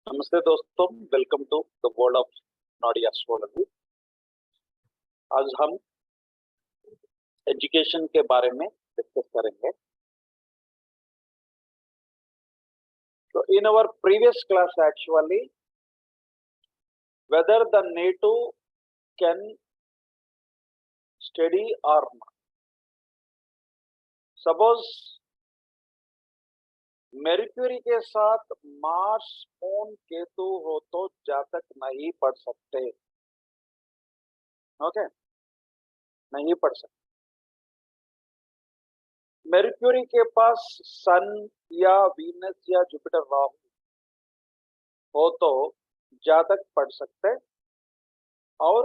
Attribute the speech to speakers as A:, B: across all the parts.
A: नमस्ते दोस्तों, welcome to the world of Nadi astrology. आज हम एजुकेशन के बारे में डिस्कस करेंगे। तो in our previous class actually whether the native can study or not. Suppose Mercury के साथ मार्स मून केतु हो तो जातक नहीं पढ़ सकते। ओके, नहीं पढ़ सकते। मेर्क्यूरी के पास सन या वीनस या जुपिटर राहु हो तो जातक पढ़ सकते और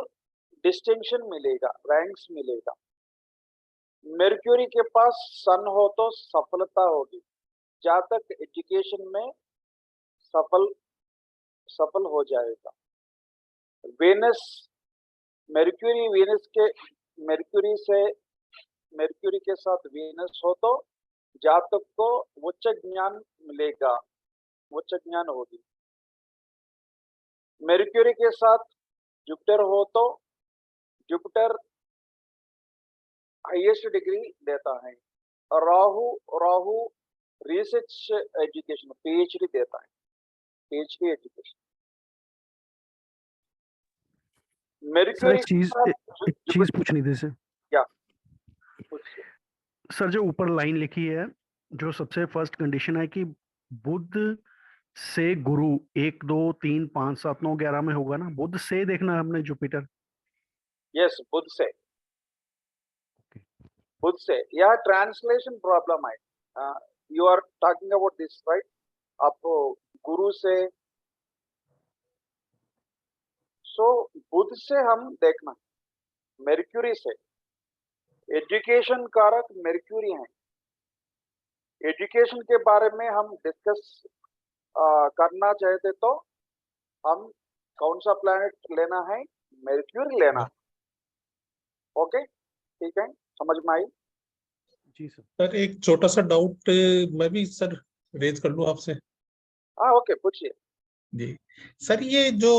A: डिस्टिंक्शन मिलेगा, रैंक्स मिलेगा। मेर्क्यूरी के पास सन हो तो सफलता होगी, जातक एजुकेशन में सफल हो जाएगा। वेनस मेर्क्यूरी के साथ वीनस हो तो जातक को उच्च ज्ञान मिलेगा, उच्च ज्ञान होगी। मेर्क्यूरी के साथ जुपिटर हो तो जुपिटर हाईएस्ट डिग्री देता है। राहु रिसर्च एजुकेशन पीएचडी देता है, पीएचडी एजुकेशन। मेर्क्यूरी
B: एक चीज पूछनी थी सर।
A: क्या?
B: सर जो ऊपर लाइन लिखी है, जो सबसे फर्स्ट कंडीशन है कि बुध से गुरु 1 2 3 5 7 9 11 में होगा ना, बुध से देखना है हमने जुपिटर।
A: यस, बुध से। यह ट्रांसलेशन प्रॉब्लम है। You are talking about this right? आपको गुरु से, सो बुध से हम देखना, मेर्क्यूरी से। एजुकेशन कारक मेर्क्यूरी है। एजुकेशन के बारे में हम डिस्कस करना चाहते तो हम कौन सा प्लैनेट लेना है? मेर्क्यूरी लेना है। ओके, ठीक है, समझ में आई?
B: जी सर।
C: सर एक छोटा सा डाउट मैं भी सर रेज कर लूं आपसे?
A: हाँ, ओके, पूछिए।
C: जी सर, ये जो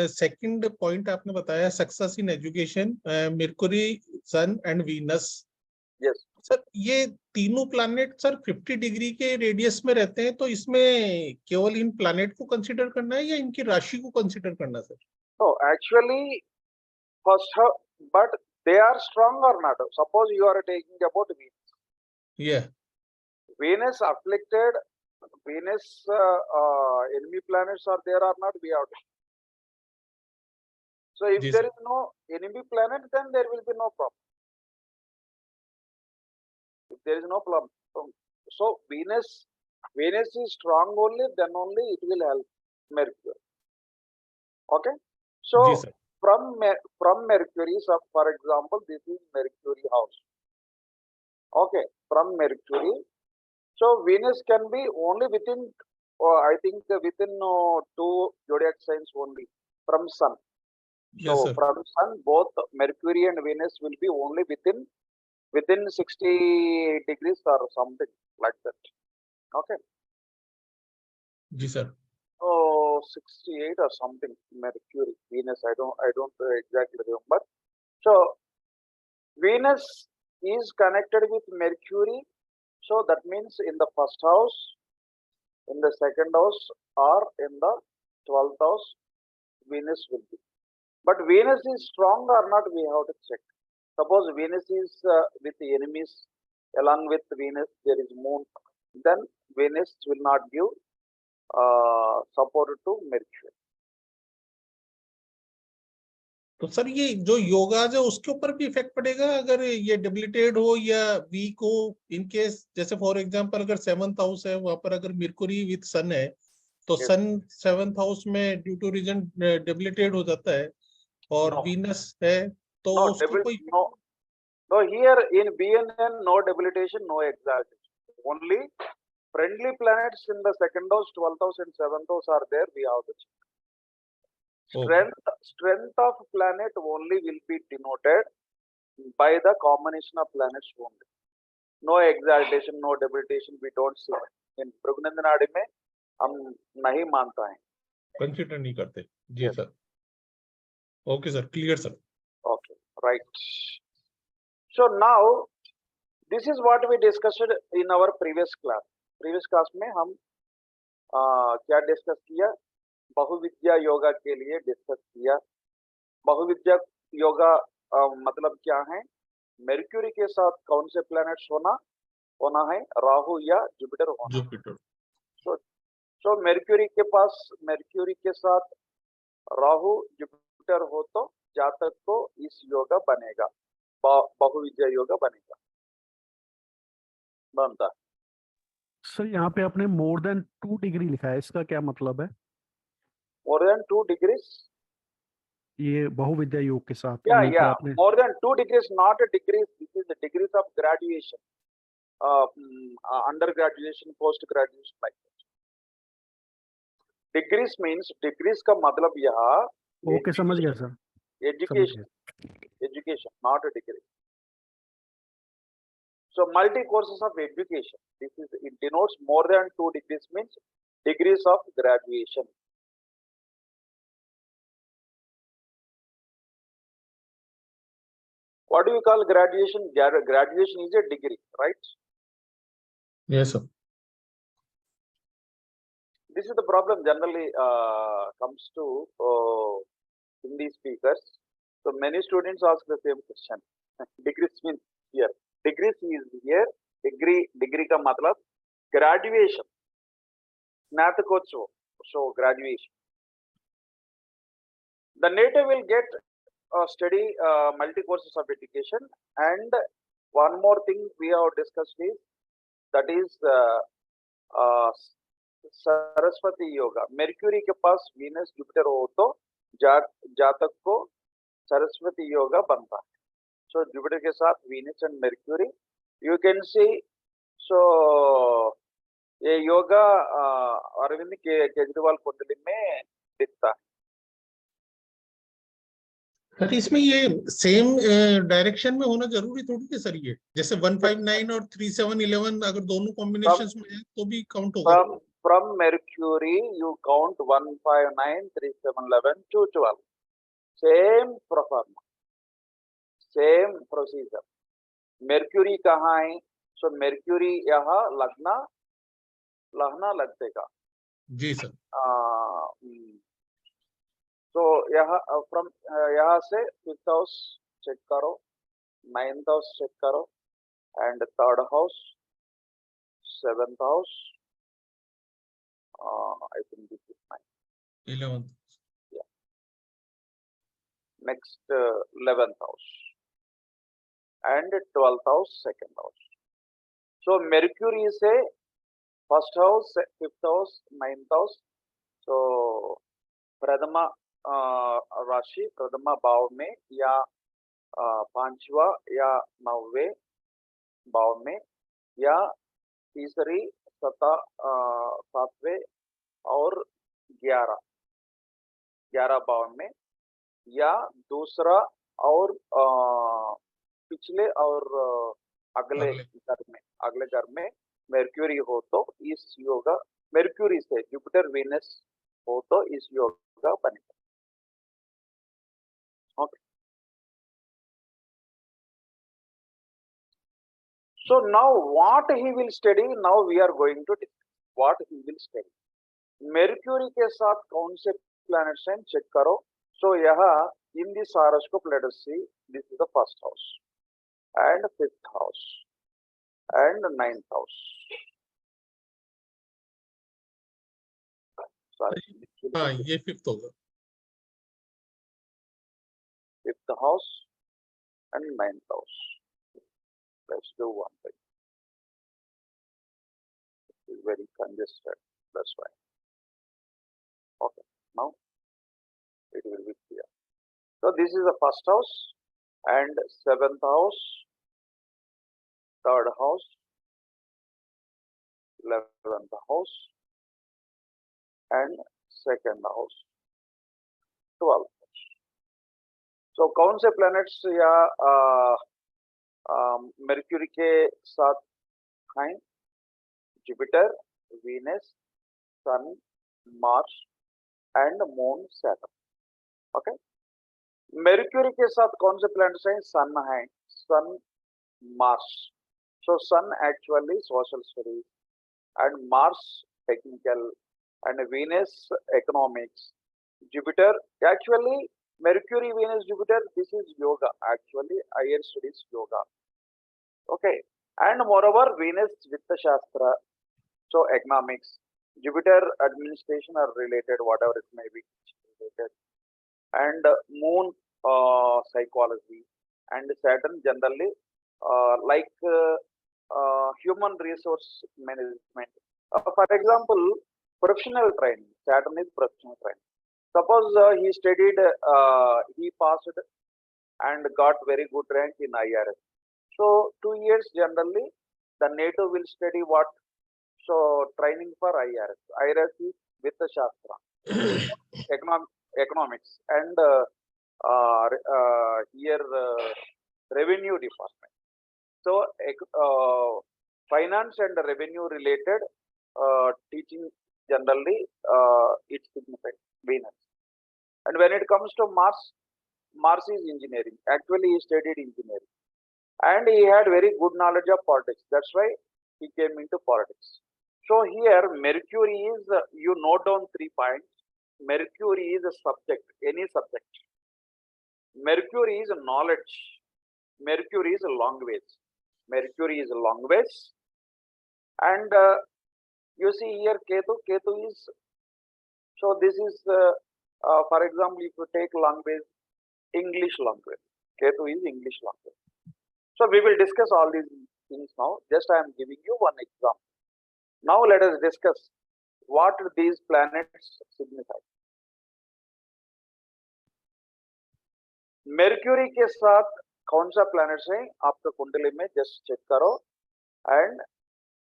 C: सेकंड पॉइंट आपने बताया, success in education, Mercury, Sun and Venus.
A: Yes
C: sir, ये तीनों प्लैनेट सर 50 डिग्री के रेडियस में रहते हैं, तो इसमें केवल इन प्लैनेट को कंसीडर करना है या इनकी राशि को कंसीडर करना है सर?
A: तो actually first, but they are strong or not? Suppose you are taking about Venus.
C: Yeah.
A: Venus afflicted, Venus enemy planets are there or not? We have to. So if
C: Yes,
A: there
C: sir.
A: is no enemy planet, then there will be no problem. If there is no problem, so Venus is strong only, then only it will help Mercury. Okay, so
C: Yes, sir.
A: from Mercury, so for example, this is Mercury house. Okay, from Mercury, so Venus can be only within, I think within 2 zodiac signs only from Sun.
C: Yes,
A: So
C: sir.
A: from Sun, both Mercury and Venus will be only within 60 degrees or something like that. Okay.
C: Yes, sir.
A: Oh, 68 or something. Mercury, Venus, I don't exactly remember. So Venus is connected with Mercury, so that means in the first house, in the second house, or in the 12th house, Venus will be. But Venus is strong or not, we have to check. Suppose Venus is with the enemies, along with Venus there is moon, then Venus will not give support to Mercury.
C: तो sir ये जो योगाज है उसके ऊपर भी effect पड़ेगा अगर ये डेबिलिटेड हो या वीक हो? इन केस जैसे फॉर एग्जांपल अगर 7th हाउस है, वहां पर अगर मरकुरी विद सन है, तो
A: Yes.
C: सन 7th हाउस में ड्यू टू रीजन डेबिलिटेड हो जाता है, और
A: No.
C: वीनस है तो
A: No,
C: उसको कोई
A: no, here in BNN, no debilitation, no exaltation. Only friendly planets in the second house, 12th house, and 7th house are there. We have to check. Strength of planet only will be denoted by the combination of planets only. No exaltation, no debilitation, we don't see. In Pragnandanadi में हम नहीं मानता है,
C: consider नहीं करते। जी
A: Yes.
C: Sir, okay sir, clear sir.
A: Okay, right. So now this is what we discussed in our previous class. Previous class में हम क्या डिस्कस किया? बहुविद्या योगा के लिए डिस्कस किया। बहुविद्या योगा मतलब क्या है? मेर्क्यूरी के साथ कौन से प्लैनेट्स होना है? राहु या जुपिटर होना।
C: जुपिटर।
A: सो मेर्क्यूरी के साथ राहु जुपिटर हो तो जातक को इस योगा बनेगा, बहुविद्या योगा बनता है।
B: सर यहाँ पे आपने मोर देन 2 डिग्री लिखा है, इसका क्या मतलब है?
A: मोर देन 2 डिग्रीज,
B: ये बहुविद्या योग के साथ
A: या
B: नीचे आपने
A: more than 2 degrees, not degrees, this is the degrees of graduation, under graduation, post graduation, like degrees means, degrees का मतलब यहाँ
B: ओके, समझ गया सर, समझ
A: एजुकेशन,
B: गया।
A: not a degree. So multi courses of education. It denotes more than 2 degrees means degrees of graduation. What do you call graduation? Graduation is a degree, right?
C: Yes sir.
A: This is the problem generally comes to Hindi speakers. So many students ask the same question. Degrees means here. Degrees is here. Degree का मतलब graduation. स्नातकोत्सव. So graduation. The native will get study multi courses of education, and one more thing we have discussed is that is Saraswati yoga. मेर्क्यूरी के पास Venus Jupiter हो तो जातक को सरस्वती योगा बनता है. सो Jupiter के साथ Venus and Mercury, you can see. So ये योगा अरविंद केजरीवाल कुंडली में दिखता है.
C: सर इसमें ये सेम डायरेक्शन में होना जरूरी थोड़ी है सर, ये जैसे 159 और 3711 अगर दोनों कॉम्बिनेशंस में है तो भी काउंट होगा।
A: From Mercury you count 159, 3711 to 12. Same performance, same procedure. Mercury कहाँ है? So Mercury यहाँ लगना लगेगा.
C: जी सर।
A: तो यहाँ फ्रॉम यहाँ से 5th हाउस चेक करो, 9th हाउस चेक करो, and 3rd house, 7th house, I think this is 9.
C: 11th.
A: Yeah. Next 11th house and 12th house, 2nd house. So Mercury is a 1st house, 5th house, 9th house. So प्रथमा राशि प्रथमा भाव में या 5वां या 9वें भाव में या तीसरी 7वें और 11 भाव में या दूसरा और पिछले और अगले घर में मेर्क्यूरी हो तो इस योगा, मेर्क्यूरी से जुपिटर वीनस हो तो इस योगा बनेगा. Okay. So now what he will study? Now we are going to discuss what he will study. मेर्क्यूरी के साथ कौन से प्लैनेट्स हैं चेक करो. सो यहाँ in this horoscope let us see, this is the 1st house and 5th house and 9th house. Sorry,
C: हाँ ये 5th होगा.
A: 5th house and 9th house. Let's do one thing. It is very congested, that's why. Okay, now it will be clear. So this is the 1st house and 7th house, 3rd house, 11th house and 2nd house, 12th house. So कौन से planets या मेर्क्यूरी के साथ हैं? Jupiter, Venus, sun, Mars, and moon Saturn. Okay. Mercury के साथ कौन से प्लैनेट्स हैं? सन है, sun, Mars. So sun actually social studies, and Mars technical, and Venus economics. Jupiter actually Mercury, Venus, Jupiter. This is yoga actually. Higher studies yoga. Okay, and moreover Venus Vitta Shastra. So economics. Jupiter administration are related, whatever it may be related. And moon psychology, and Saturn generally human resource management. For example, professional training. Saturn is professional training. Suppose he studied, he passed and got very good rank in IRS. So 2 years generally the NATO will study what? So training for IRS. IRS is with the Shastra. Economics, and here revenue department. So finance and revenue related teaching generally it signifies Venus. And when it comes to Mars, Mars is engineering. Actually he studied engineering, and he had very good knowledge of politics. That's why he came into politics. So here Mercury is, you note down 3 points. Mercury is a subject, any subject. Mercury is knowledge. Mercury is language. Mercury is language. And you see here Ketu. Ketu is, so this is, for example, if you take language, English language. Ketu is English language. So we will discuss all these things now. Just I am giving you one example. Now let us discuss what these planets signify. Mercury के साथ कौन सा planets है आपका कुंडली में? just check करो and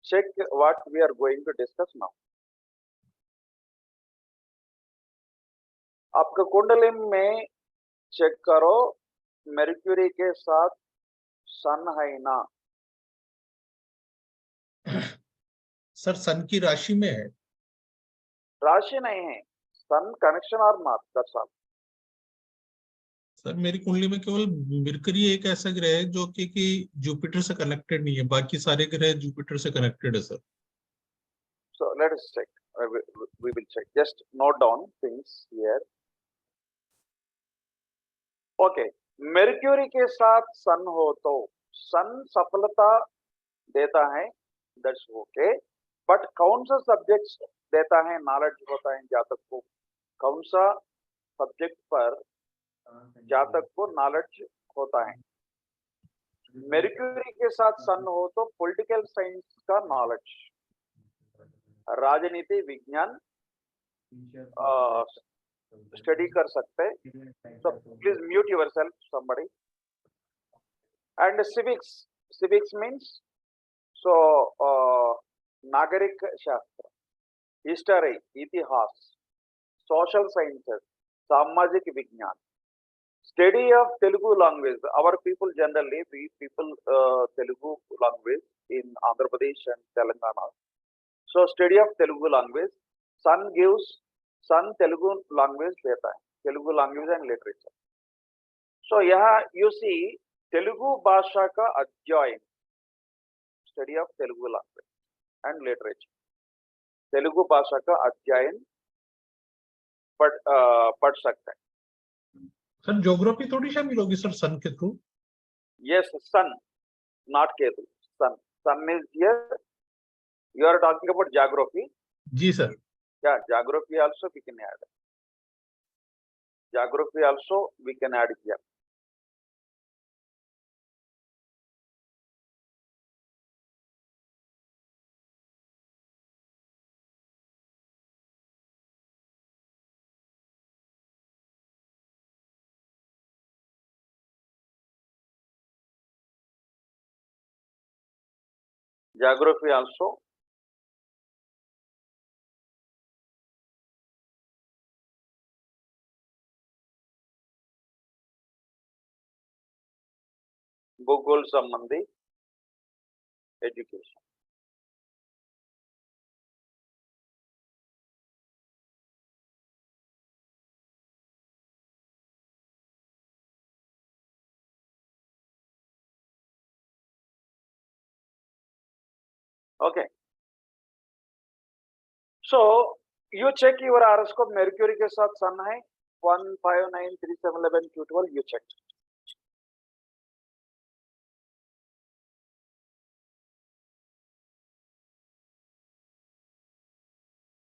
A: check what we are going to discuss now. आपका कुंडली में check करो Mercury के साथ सन है ना?
C: सर सन की राशि में है.
A: राशि नहीं है, सन कनेक्शन और मार्स, दैट्स ऑल.
C: सर मेरी कुंडली में केवल मरकरी एक ऐसा ग्रह है जो कि जुपिटर से कनेक्टेड नहीं है, बाकी सारे ग्रह जुपिटर से कनेक्टेड है sir.
A: So let us check. We will check. Just note down things here. Okay, Mercury के साथ सन हो तो सन सफलता देता है, that's okay. But कौन सा सब्जेक्ट देता है? नॉलेज होता है जातक को. कौन सा सब्जेक्ट पर जातक को नॉलेज होता है? मेर्क्यूरी के साथ सन हो तो पॉलिटिकल साइंस का नॉलेज, राजनीति विज्ञान स्टडी कर सकते. So please mute yourself, somebody. And civics. Civics means so नागरिक शास्त्र, हिस्टरी इतिहास, social sciences, सामाजिक विज्ञान, study of Telugu language. Our people generally, we people Telugu language in Andhra Pradesh and Telangana. So study of Telugu language. Sun gives, Sun Telugu language देता है, Telugu language and literature. So यहाँ you see Telugu भाषा का अध्ययन, study of Telugu language and literature. Telugu भाषा का अध्ययन पढ़ सकते हैं.
C: सर ज्योग्राफी थोड़ी शामिल होगी सर सन के through?
A: Yes, sun, not Ketu. Sun. Sun is here. You are talking about geography.
C: जी sir.
A: Yeah, geography also we can add. Geography also we can add here. Geography also. भूगोल संबंधी education. Okay. So you check your horoscope, Mercury के साथ सन है 1, 5, 9, 3, 7, 11, 2, 12, you check.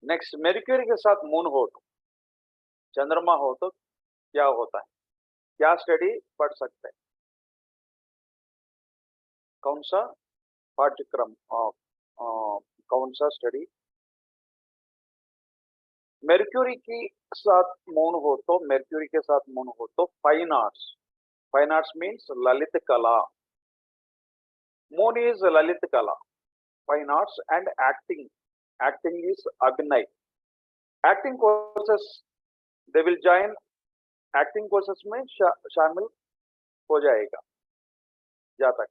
A: Next मेर्क्यूरी के साथ moon हो तो, चंद्रमा हो तो क्या होता है, क्या स्टडी पढ़ सकते हैं, कौन सा पाठ्यक्रम, कौन सा स्टडी. मेर्क्यूरी के साथ मून हो तो, मेर्क्यूरी के साथ मून हो तो फाइन आर्ट्स मीन्स ललित कला. मून इज ललित कला, fine arts and acting is अभिनय. Acting courses they will join, acting courses में शामिल हो जाएगा जहाँ तक.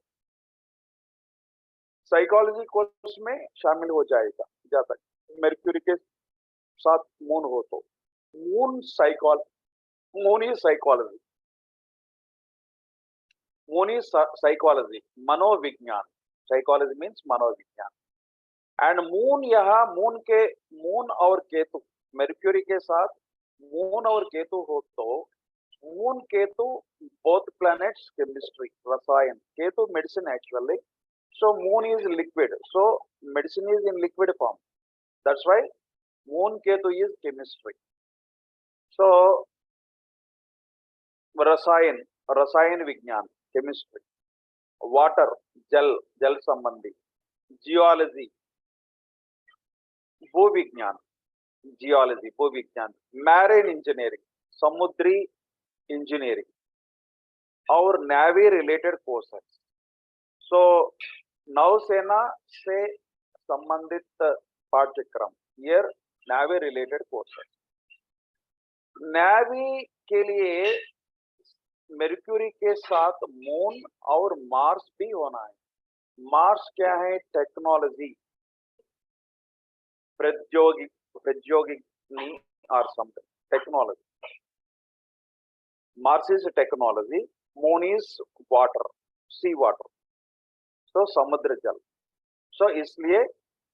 A: साइकोलॉजी कोर्स में शामिल हो जाएगा जहाँ तक मेर्क्यूरी के साथ मून हो तो. Moon is psychology, moon is psychology, मनोविज्ञान. साइकोलॉजी मीन्स मनोविज्ञान. एंड मून, यहाँ मून और केतु, मेर्क्यूरी के साथ मून और केतु हो तो, moon Ketu both planets chemistry, रसायन. Ketu medicine actually. So moon is liquid, so medicine is in liquid form, that's why moon ketu is chemistry. So rasayan vigyan, chemistry. Water, jal sambandhi. Geology, bhu vigyan, geology, bhu vigyan. Marine engineering, samudri engineering, और navy related courses. So नौसेना से संबंधित पाठ्यक्रम, here navy related courses. Navy के लिए मेर्क्यूरी के साथ moon और मार्स भी होना है. मार्स क्या है, टेक्नोलॉजी, प्रौद्योगिकी और something, technology. Mars is technology, moon is water, sea water, तो समुद्र जल. सो इसलिए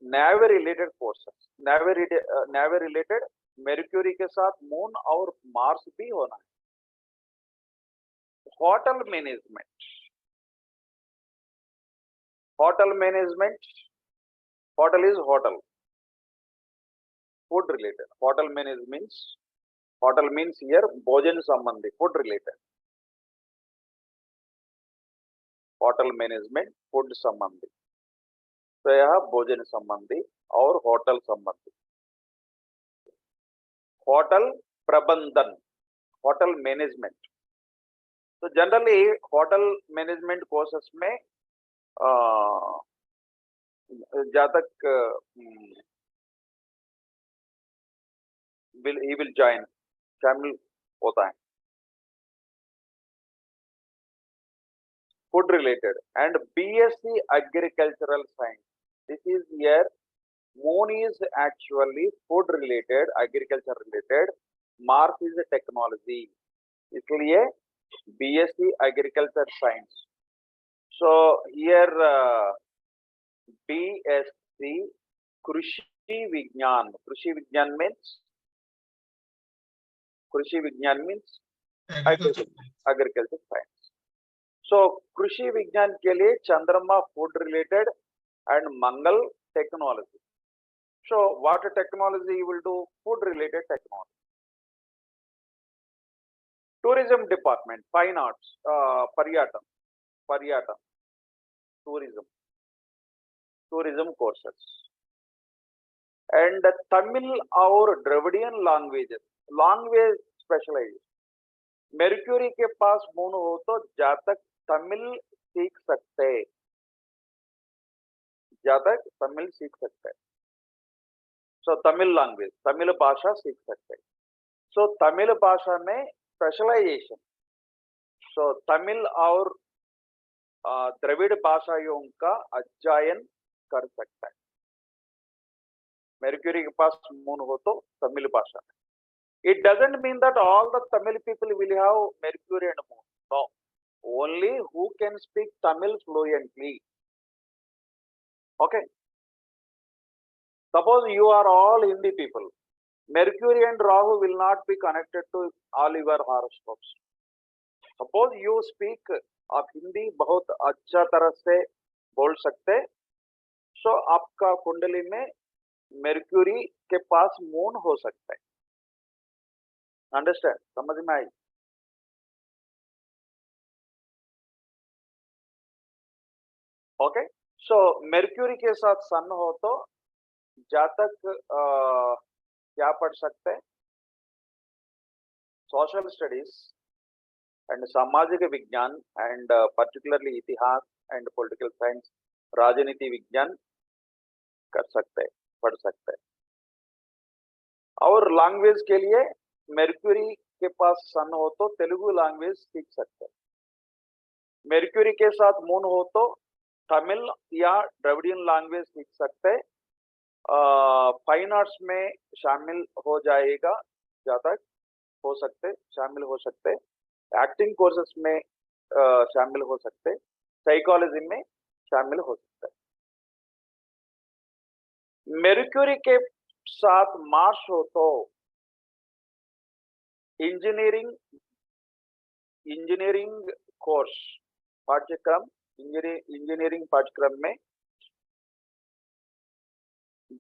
A: navy related courses, navy related Mercury के साथ मून और मार्स भी होना है. Hotel management, hotel is hotel, food related. Hotel means here भोजन संबंधी, food related. Hotel management food संबंधी, तो यह भोजन संबंधी और होटल संबंधी. होटल प्रबंधन, होटल मैनेजमेंट. तो जनरली होटल मैनेजमेंट कोर्सेस में जहाँ तक he will join, शामिल होता है. Food related and BSc agricultural science. This is here, moon is actually food related, agriculture related. Mars is a technology, इसलिए BSc agriculture science. So here BSc कृषि विज्ञान. कृषि विज्ञान means agriculture science. So कृषि विज्ञान के लिए चंद्रमा food related and Mangal technology. So what technology you will do? Food related technology. Tourism department, fine arts, paryatan, tourism courses. And Tamil और Dravidian language specialized. मेर्क्यूरी के पास मून हो तो जहाँ तक तमिल सीख सकते हैं, सो तमिल लैंग्वेज, तमिल भाषा सीख सकते हैं. सो तमिल भाषा में स्पेशलाइजेशन, सो तमिल और द्रविड़ भाषाओं का अध्ययन कर सकता है. मेर्क्यूरी के पास मून हो तो तमिल भाषा में. It doesn't mean that all the Tamil people will have Mercury and moon. No, only who can speak Tamil fluently. Okay. Suppose you are all Hindi people. Mercury and Rahu will not be connected to all your horoscopes. Suppose you speak आप हिंदी बहुत अच्छा तरह से बोल सकते, सो आपका कुंडली में मेर्क्यूरी के पास मून हो सकता है. अंडरस्टैंड? समझ में आई? ओके. सो मेर्क्यूरी के साथ सन हो तो जातक क्या पढ़ सकते हैं? सोशल स्टडीज एंड सामाजिक विज्ञान एंड पर्टिकुलरली इतिहास एंड पॉलिटिकल साइंस, राजनीति विज्ञान कर सकते हैं, पढ़ सकते हैं. और लैंग्वेज के लिए मेर्क्यूरी के पास सन हो तो तेलुगु लैंग्वेज सीख सकते हैं. मेर्क्यूरी के साथ मून हो तो तमिल या द्रविडियन लैंग्वेज सीख सकते हैं. फाइन आर्ट्स में शामिल हो जाएगा, जातक हो सकते, शामिल हो सकते. एक्टिंग कोर्सेस में शामिल हो सकते, साइकोलॉजी में शामिल हो सकते. मेर्क्यूरी के साथ मार्स हो तो इंजीनियरिंग कोर्स पाठ्यक्रम, इंजीनियरिंग पाठ्यक्रम में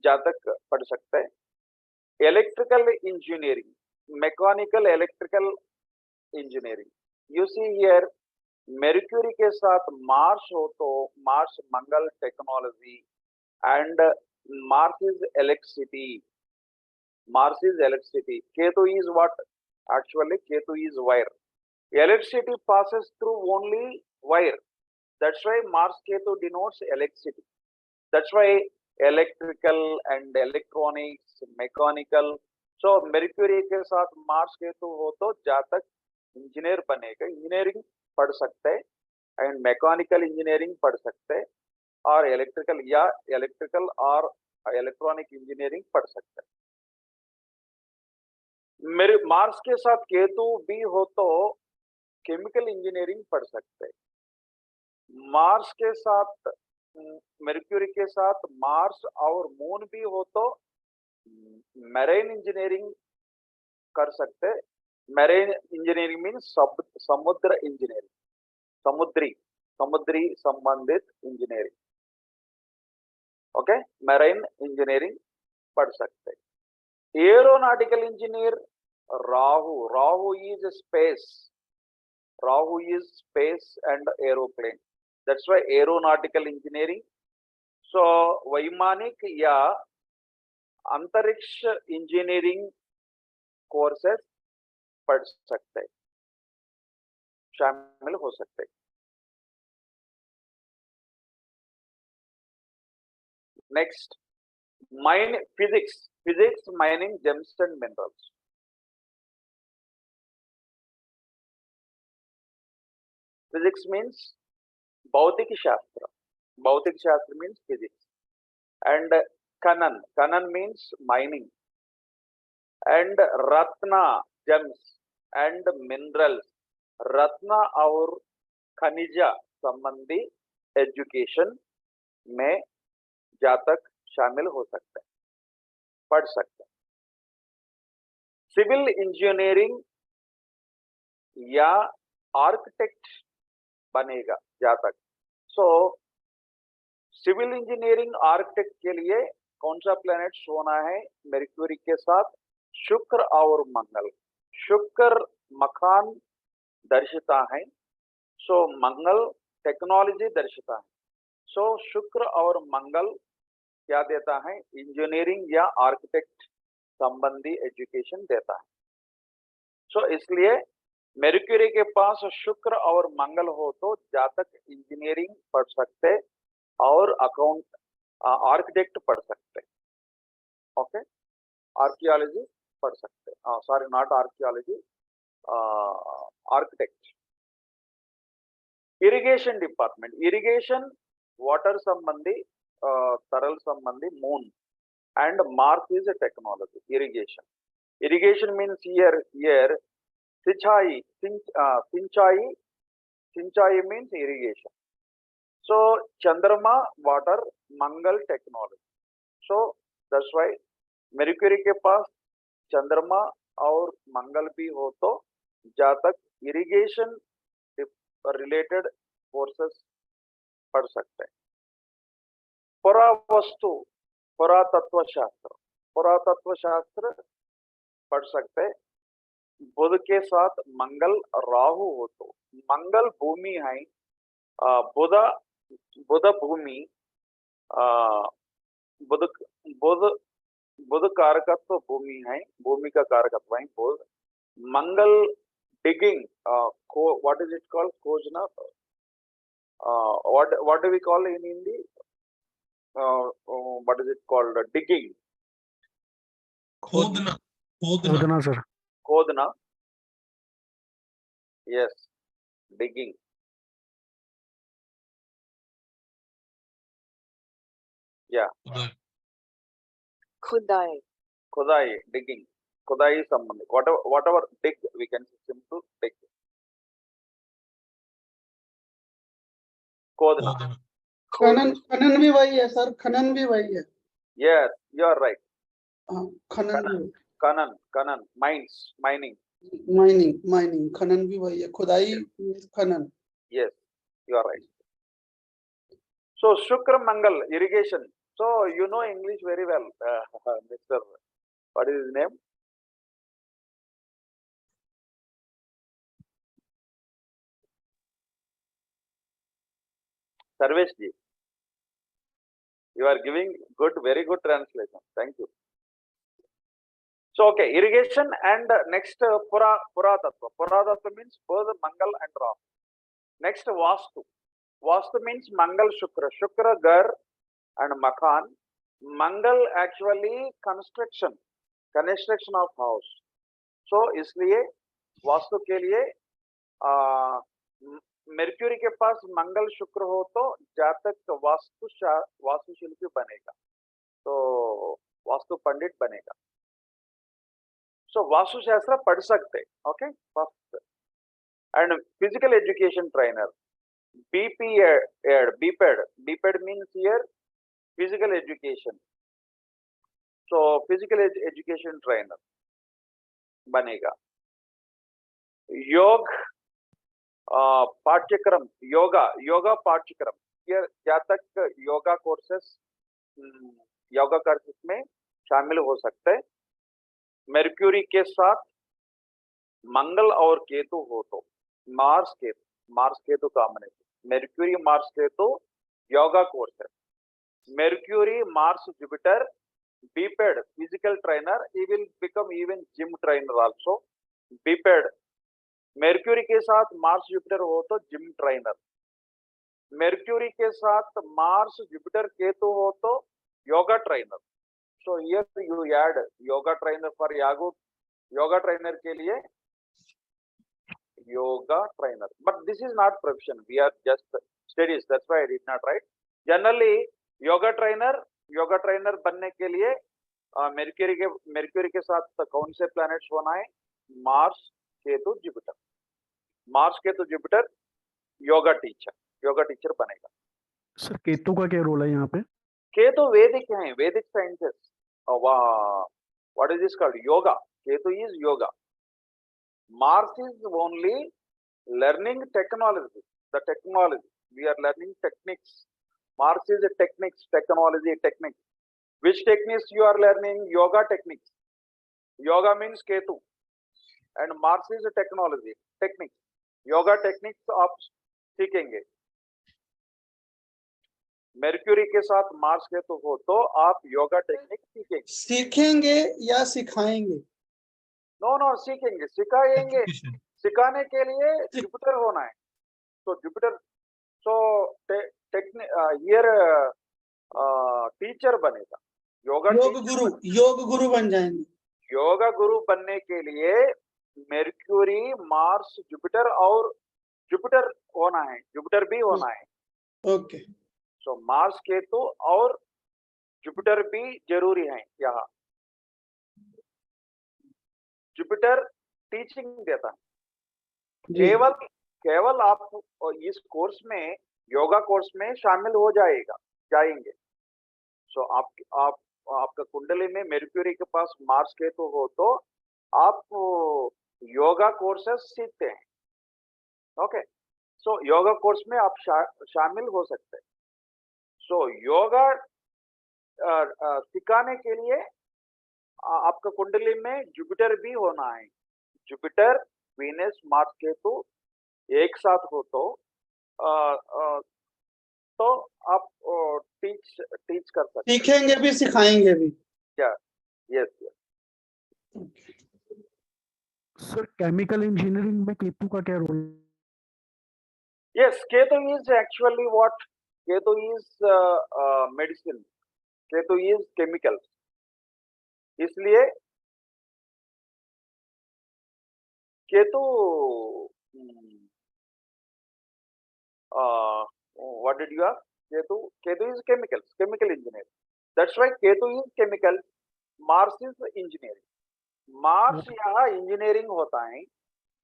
A: जातक पढ़ सकते हैं. Electrical engineering, mechanical electrical engineering. You see here Mercury के साथ मार्स हो तो Mars Mangal technology and Mars is electricity. Mars is electricity. Ketu is what? Actually, Ketu is wire. Electricity passes through only wire. That's why Mars Ketu denotes electricity. That's why electrical and electronics, mechanical. So Mercury के साथ Mars Ketu हो तो जातक engineer बनेगा. Engineering पढ़ सकते हैं and mechanical engineering पढ़ सकते हैं और इलेक्ट्रिकल या इलेक्ट्रिकल और इलेक्ट्रॉनिक इंजीनियरिंग पढ़ सकते हैं. मेरे मार्स के साथ केतु भी हो तो केमिकल इंजीनियरिंग पढ़ सकते हैं. मार्स के साथ मेर्क्यूरी के साथ मार्स और मून भी हो तो मैरीन इंजीनियरिंग कर सकते. मैरीन इंजीनियरिंग मीन्स समुद्र इंजीनियरिंग, समुद्री संबंधित इंजीनियरिंग. ओके, मैरीन इंजीनियरिंग पढ़ सकते. Aeronautical engineer Rahu is space. Rahu is space and aeroplane. That's why aeronautical engineering. So वैमानिक या अंतरिक्ष इंजीनियरिंग कोर्सेस पढ़ सकते, शामिल हो सकते. Next, physics mining James and minerals. Physics means भौतिक शास्त्र. भौतिक शास्त्र means physics. And Kanan means mining. And Ratna, gems and minerals. Ratna और खनिज संबंधी एजुकेशन में जातक शामिल हो सकते हैं, पढ़ सकते हैं. सिविल इंजीनियरिंग या आर्किटेक्ट बनेगा जातक. सो सिविल इंजीनियरिंग आर्किटेक्ट के लिए कौन सा प्लेनेट सोना है? मेर्क्यूरी के साथ शुक्र और मंगल. शुक्र मकान दर्शिता है, सो मंगल टेक्नोलॉजी दर्शिता है. सो शुक्र और मंगल क्या देता है? इंजीनियरिंग या आर्किटेक्ट संबंधी एजुकेशन देता है. सो इसलिए मेर्क्यूरी के पास शुक्र और मंगल हो तो जातक इंजीनियरिंग पढ़ सकते और अकाउंट आर्किटेक्ट पढ़ सकते. ओके, आर्कियोलॉजी पढ़ सकते. Sorry, not archaeology, architect. Irrigation department, irrigation water संबंधी, तरल संबंधी moon and Mars is a technology. Irrigation means here सिंचाई means irrigation. So Chandrama water, Mangal technology. So that's why Mercury के पास चंद्रमा और मंगल भी हो तो जहाँ तक इरिगेशन रिलेटेड फोर्सेस पढ़ सकते हैं। पुरावस्तु पुरातत्व शास्त्र पढ़ सकते हैं। बुध के साथ मंगल राहु हो तो मंगल भूमि है, बुध बुध भूमि, बुध बुध बुध कारकत्व भूमि है, भूमि का कारकत्व है Budh. Mangal digging, what is it called, खोजना, what do we call in Hindi, what is it called, digging,
C: खोदना खोदना
B: खोदना सर।
A: खोदना, yes, digging। yeah,
C: खुदाई
A: खुदाई, digging, खुदाई संबंधी, whatever dig, we can say simple dig, खोदना।
C: खोदना
D: खनन खनन भी वही है सर, खनन भी वही है।
A: yes, you are right।
D: हाँ, खनन भी
A: खनन, खनन, mines, mining,
D: माइनिंग खनन भी वही है, खुदाई means खनन।
A: yes, you are right। so Shukra Mangal irrigation, so you know English very well, Mr. what is his name, Sarvesh ji, you are giving good, very good translation, thank you। so okay, irrigation and next Puratatva means both Mangal and Rahu। next Vastu means Mangal Shukra Gar and Makan। Mangal actually construction of house, so इसलिए वास्तु के लिए मेर्क्यूरी के पास मंगल शुक्र हो तो जातक वास्तुशिल्पी बनेगा, तो वास्तु पंडित बनेगा। सो वास्तु शास्त्र पढ़ सकते, okay. First and physical education trainer, BPED means here physical education, so physical education trainer बनेगा। योग पाठ्यक्रम, योगा पाठ्यक्रम, ये जातक योगा कोर्सेस में शामिल हो सकते हैं। मेर्क्यूरी के साथ मंगल और केतु हो तो Mars Ketu combination, Mercury Mars Ketu yoga course है। Mercury Mars Jupiter BPED physical trainer, he will become even gym trainer also। BPED मेर्क्यूरी के साथ मार्स जुपिटर हो तो जिम ट्रेनर, मेर्क्यूरी के साथ मार्स जुपिटर केतु हो तो yoga trainer. So here you add yoga trainer for yoga trainer के लिए yoga trainer, but this is not profession, we are just studies, that's why I did not write। generally yoga trainer बनने के लिए मेर्क्यूरी के साथ कौन से प्लैनेट्स होना है, Mars Ketu Jupiter yoga teacher बनेगा।
B: सर केतु का क्या रोल है यहाँ पे?
A: केतु वैदिक है, वैदिक sciences, what is this called, yoga. Ketu is yoga, Mars is only learning technology, the technology, we are learning techniques। Mars is a techniques, technology, techniques। which techniques you are learning? Yoga techniques, yoga means Ketu, and Mars is a technology, techniques, yoga techniques आप सीखेंगे। मेर्क्यूरी के साथ Mars Ketu हो तो आप yoga technique
D: सीखेंगे या सिखाएंगे?
A: नो सीखेंगे, सिखाएंगे, सिखाने के लिए जुपिटर होना है, तो जुपिटर, सो हियर टीचर बनेगा,
D: योग गुरु बन जाएंगे।
A: योगा गुरु बनने के लिए मेर्क्यूरी मार्स जुपिटर और जुपिटर होना है, जुपिटर भी होना है,
D: ओके।
A: सो मार्स केतु और जुपिटर भी जरूरी है यहाँ। जुपिटर टीचिंग देता है, केवल आप इस कोर्स में, योगा कोर्स में शामिल हो जाएंगे। सो आप आपका कुंडली में मेर्क्यूरी के पास मार्स केतु हो तो आप योगा कोर्सेस सीखते हैं. ओके, सो योगा कोर्स में आप शामिल हो सकते हैं. सो योगा सिखाने के लिए आपका कुंडली में जुपिटर भी होना है. जुपिटर, वीनस, मार्स, केतु एक साथ हो तो आप टीच कर सकते हैं.
D: सीखेंगे भी सिखाएंगे भी.
A: क्या? यस.
B: सर केमिकल इंजीनियरिंग में केतु का क्या role?
A: Yes, Ketu is actually what? Ketu is medicine. Ketu is chemicals. इसलिए Ketu what did you ask? Ketu is chemicals, chemical engineering. That's why Ketu is chemical. Mars is engineering. Mars यहाँ engineering होता है.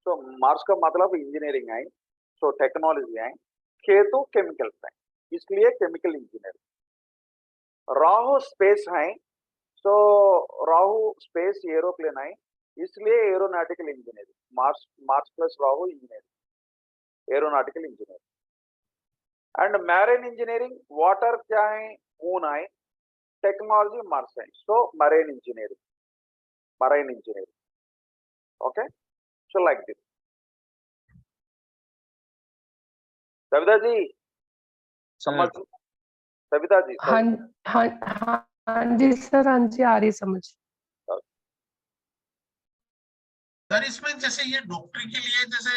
A: So Mars का मतलब engineering है. So technology है. Ketu chemicals है. इसलिए chemical engineering. राहु स्पेस है. So राहु स्पेस एरोप्लेन है. इसलिए aeronautical engineering. Mars plus Rahu engineering, aeronautical engineering. And marine engineering, water क्या है? मून है. टेक्नोलॉजी मार्स है. So marine engineering, marine engineering. Okay, so like this. Savita ji समझ? सविता जी
E: हाँ हाँ हाँ जी सर, हाँ जी आ रही समझ.
C: सर इसमें जैसे ये डॉक्टरी के लिए जैसे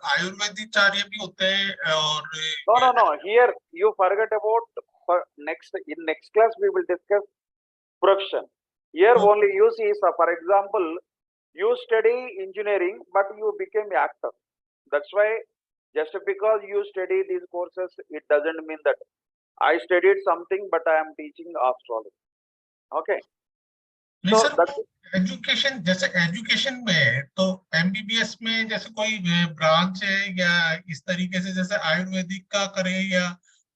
C: आयुर्वेदिचार्य भी होते हैं और
A: no here you forget about in next class we will discuss profession. Here
C: Okay.
A: only you see, so for example you study engineering but you became actor. That's why just because you study these courses it doesn't mean that I studied something but I am teaching astrology. Okay,
C: नहीं
A: so
C: sir,
A: that's
C: education जैसे education में है तो MBBS में जैसे कोई branch है या इस तरीके से जैसे आयुर्वेदिक का करे या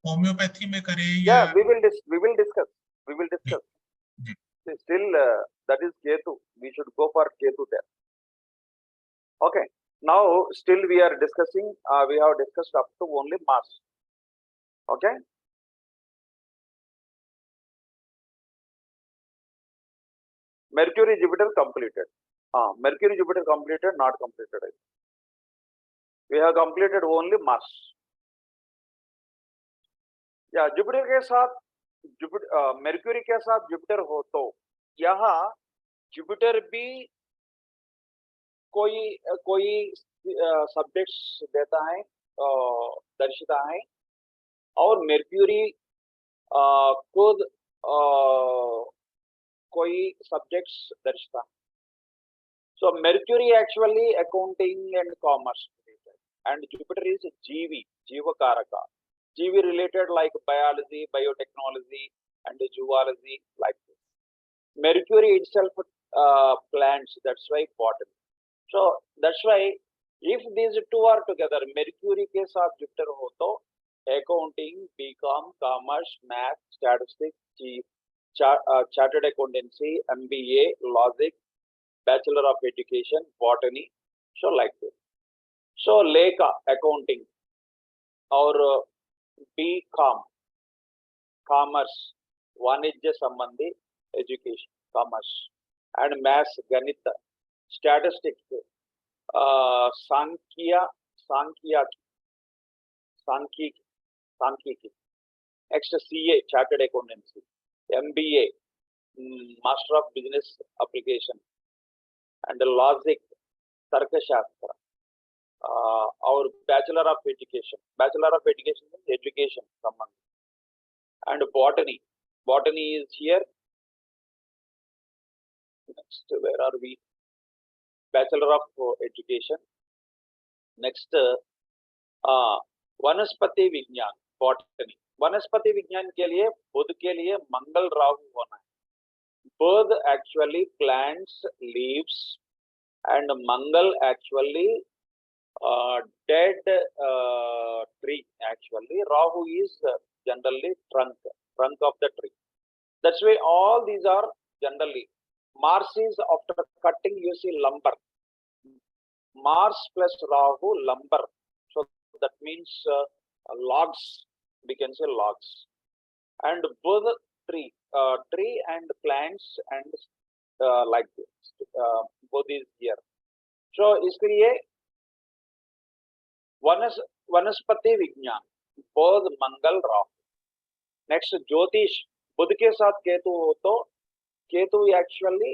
C: होम्योपैथी में करे या
A: yeah we will discuss
C: जी.
A: still that is Ketu. We should go for Ketu there. Okay, now still we are discussing, we have discussed up to only Mars. Okay, Mercury, Jupiter completed. Mercury, Jupiter completed, not completed. We have completed only Mars. या Jupiter के साथ मेर्क्यूरी के साथ Jupiter हो तो यहाँ Jupiter भी कोई सब्जेक्ट्स देता है, दर्शाता है. और मेर्क्यूरी खुद कोई सब्जेक्ट्स दर्शाता है. So Mercury actually accounting and commerce related, and Jupiter is GV, Jiva Karaka. GV related like biology, biotechnology, and zoology like this. Mercury itself plants, that's why botany. So that's why if these two are together, Mercury के साथ Jupiter हो तो accounting, BCom, commerce, math, statistics, chartered accountancy, MBA, logic, Bachelor of Education, Botany, so like this. So Lekha, accounting, or BCom, commerce, Vanijya Sambandhi, education, commerce, and maths, Ganita, statistics, Sankhiki, next CA, Chartered Accountancy, MBA, Master of Business Application, and logic, Tarkashastra, our Bachelor of Education. Bachelor of Education is education, someone. And botany. Botany is here. Next, where are we? Bachelor of Education. Next, वनस्पति विज्ञान, botany. वनस्पति विज्ञान के लिए बुध के लिए मंगल राहु होना है. Buddha actually plants leaves and Mangal actually dead tree actually. Rahu is generally trunk of the tree. That's why all these are generally. Mars is after cutting, you see lumber. Mars plus Rahu, lumber. So that means logs, we can say logs. And both tree and plants and like this, both is here. So इसके लिए वनस्पति विज्ञान, बोध मंगल Rahu. Next ज्योतिष, बुध के साथ केतु हो तो Ketu actually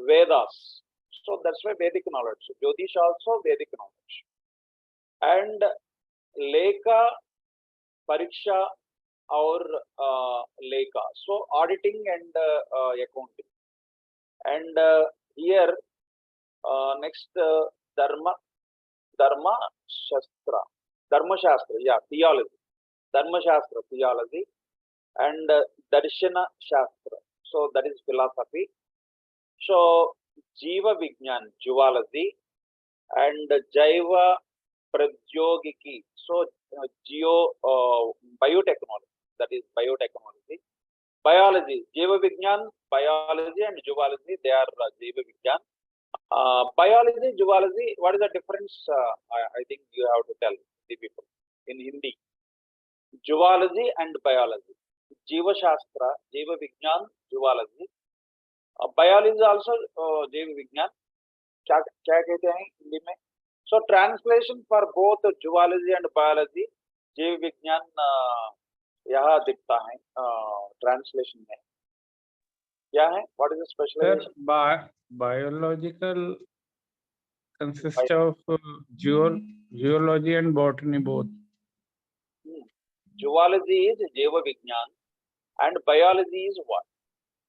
A: Vedas. So that's why Vedic knowledge. Jyotish also Vedic knowledge. And Lekha, Pariksha or Lekha. So auditing and accounting. And here next Dharma Shastra. Yeah, theology. Dharma Shastra, theology. And Darshana Shastra. So that is philosophy. So Jiva Vignan, zoology, and Jaiva Pradyogiki, so biotechnology, that is biotechnology. Biology, Jiva Vignan, biology and zoology, they are Jiva Vignan. Biology, zoology, what is the difference? I think you have to tell the people in Hindi. Zoology and biology. Jiva Shastra, Jiva Vignan, zoology. Biology also जीव विज्ञान. क्या कहते हैं हिंदी में? So translation for both zoology and biology, जीव विज्ञान यहाँ दिखता है translation में. क्या है? What is the specialization?
F: Biological consists of zoology and botany both.
A: Zoology is जीव विज्ञान and biology is what?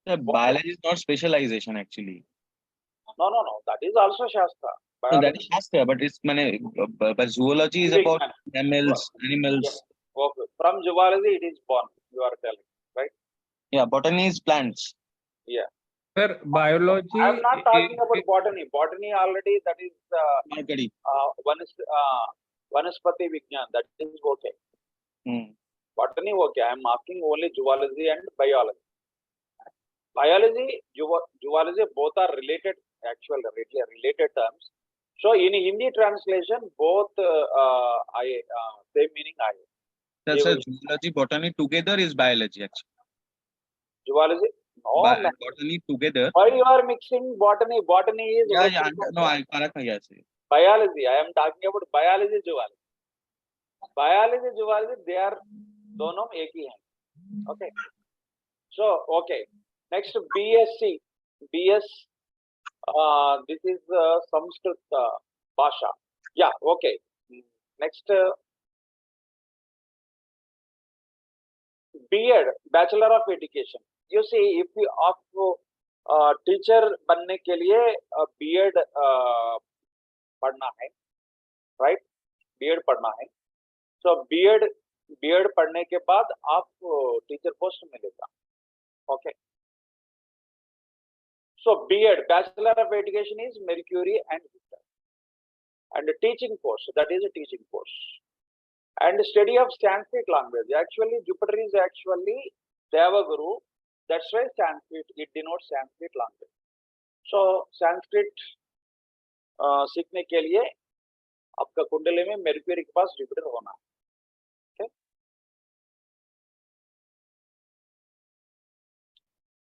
G: Biology is not specialization actually.
A: No. That is also Shastra.
G: No, that is Shastra, but it's but zoology is about animals.
A: Yes. Okay. From zoology it is born. You are telling, right?
G: Yeah, botany is plants.
A: Yeah.
F: Sir, biology.
A: I am not talking about botany. Botany already that is
G: Marketing.
A: Vanaspati Vignan. That is okay. Botany okay. I am asking only zoology and biology. Biology, zoology, both are related, actually related terms. So in Hindi translation, both same meaning.
G: That's zoology, botany together is biology actually.
A: Zoology, no.
G: Botany together.
A: Why you are mixing botany? Botany is.
G: Yeah. No, I correct. Yes.
A: Biology. I am talking about biology, zoology. Biology, zoology, they are दोनों एक ही हैं. Okay. So okay. Next BSc, BS, this is Sanskrit Bhasha. Yeah, okay. Next B.Ed, Bachelor of Education. You see, if you आप teacher बनने के लिए B.Ed पढ़ना है, right? B.Ed पढ़ना है. So B.Ed पढ़ने के बाद आप teacher post मिलेगा. Okay. So B.Ed, Bachelor of Education is Mercury and Jupiter. And a teaching course, that is a teaching course. And study of Sanskrit language. Actually, Jupiter is actually Devaguru. That's why Sanskrit, it denotes Sanskrit language. So Sanskrit सीखने के लिए आपका कुंडली में Mercury के पास Jupiter होना है. Okay.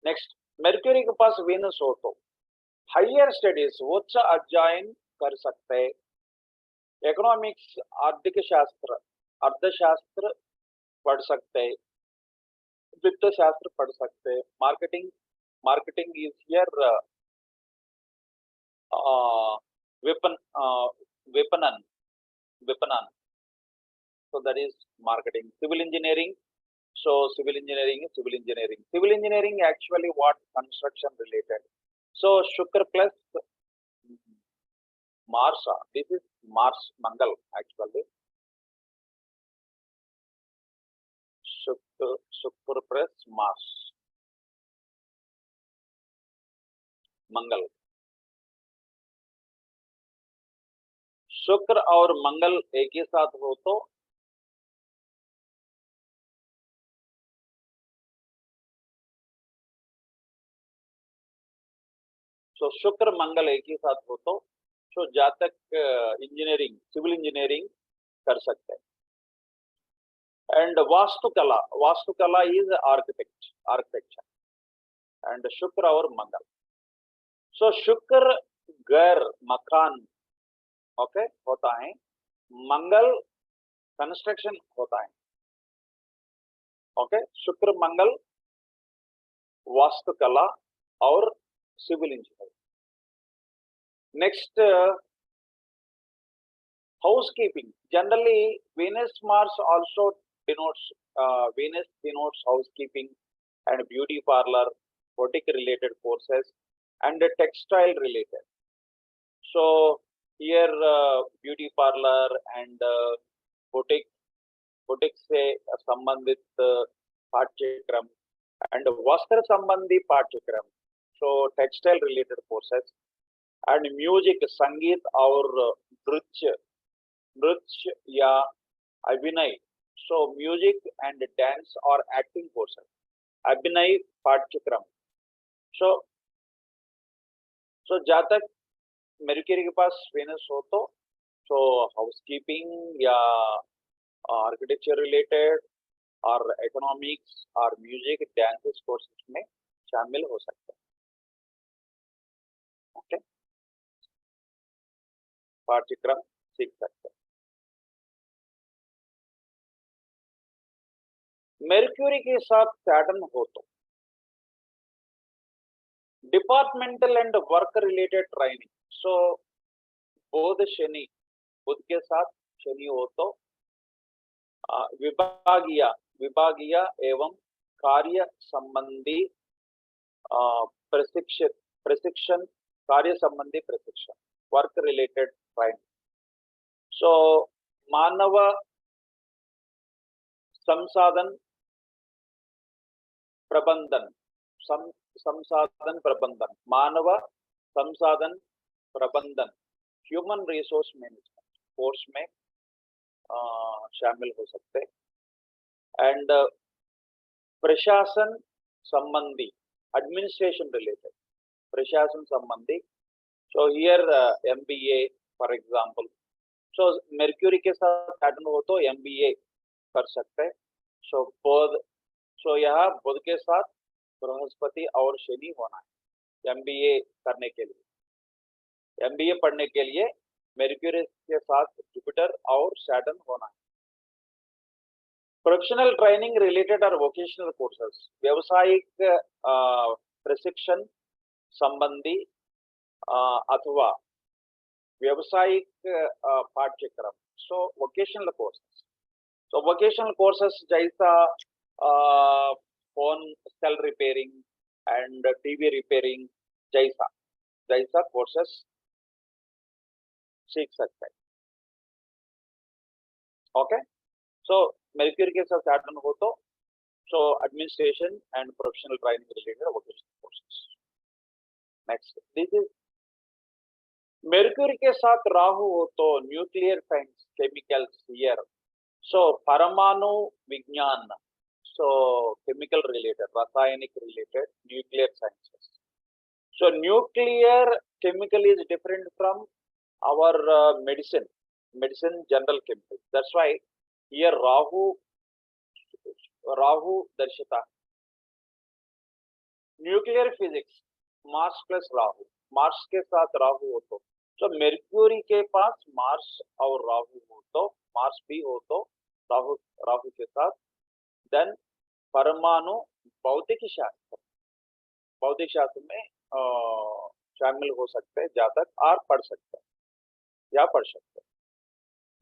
A: Next. Mercury के पास Venus हो तो हायर स्टडीज उच्च अध्ययन कर सकते. इकोनॉमिक्स, आर्थिक शास्त्र, अर्थशास्त्र पढ़ सकते, वित्त शास्त्र पढ़ सकते. मार्केटिंग इज हियर विपणन. So that is marketing. Civil engineering. So civil engineering is civil engineering. Civil engineering actually what? Construction related. So Shukra plus Mars. This is Mars, Mangal actually. Shukra plus Mars. Mangal. शुक्र और मंगल एक ही साथ हो तो सो शुक्र मंगल एक ही साथ हो तो जातक इंजीनियरिंग सिविल इंजीनियरिंग कर सकते हैं. एंड वास्तुकला इज आर्किटेक्चर एंड शुक्र और मंगल. सो शुक्र घर मकान ओके होता है, मंगल कंस्ट्रक्शन होता है. ओके शुक्र मंगल वास्तुकला और civil engineering. Next housekeeping. Generally Venus Mars also denotes Venus denotes housekeeping and beauty parlor, boutique related courses and textile related. So here beauty parlor and boutique से संबंधित पाठ्यक्रम and वस्त्र संबंधी पाठ्यक्रम, so textile related courses and music संगीत और नृत्य या अभिनय, so music and dance or acting courses, अभिनय पाठ्यक्रम. so जातक मेर्क्यूरी के पास वेनस हो तो हाउसकीपिंग या आर्किटेक्चर रिलेटेड और इकोनॉमिक्स और म्यूजिक डांसेस कोर्सेज में शामिल हो सकते हैं. ओके पाठ्यक्रम सीख सकते हैं. मेर्क्यूरी के साथ सैटर्न हो तो departmental and work related training. So Budh के साथ शनि हो तो विभागीय एवं कार्य संबंधी प्रशिक्षण कार्य संबंधी प्रशिक्षण वर्क रिलेटेड ट्रेनिंग. सो मानव संसाधन प्रबंधन मानव संसाधन प्रबंधन ह्यूमन रिसोर्स मैनेजमेंट कोर्स में शामिल हो सकते. एंड प्रशासन संबंधी एडमिनिस्ट्रेशन रिलेटेड प्रशासन संबंधी, so here MBA for example. So Mercury के साथ पैटर्न हो तो MBA कर सकते हैं. सो यहाँ बुध के साथ बृहस्पति और शनि होना है MBA करने के लिए. MBA पढ़ने के लिए मेर्क्यूरी के साथ जुपिटर और सैटर्न होना है. प्रोफेशनल ट्रेनिंग रिलेटेड और वोकेशनल कोर्सेज व्यावसायिक प्रशिक्षण संबंधी अथवा व्यावसायिक पाठ्यक्रम, so vocational courses. So vocational courses जैसा phone cell repairing and TV repairing जैसा कोर्सेस सीख सकते हैं. ओके सो मेर्क्यूरी के साथ सैटर्न हो तो administration and professional training related vocational courses. Next this is Mercury के साथ राहु हो तो nuclear science chemicals here. So परमाणु विज्ञान, so chemical related, रासायनिक related, nuclear sciences. So nuclear chemical is different from our medicine general chemical. That's why here Rahu दर्शता. Nuclear physics Mars plus Rahu, Mars के साथ राहु हो तो मेर्क्यूरी के पास Mars और राहु हो तो मार्स भी हो तो राहु के साथ देन परमाणु भौतिक शास्त्र में शामिल हो सकते हैं जातक और पढ़ सकते हैं.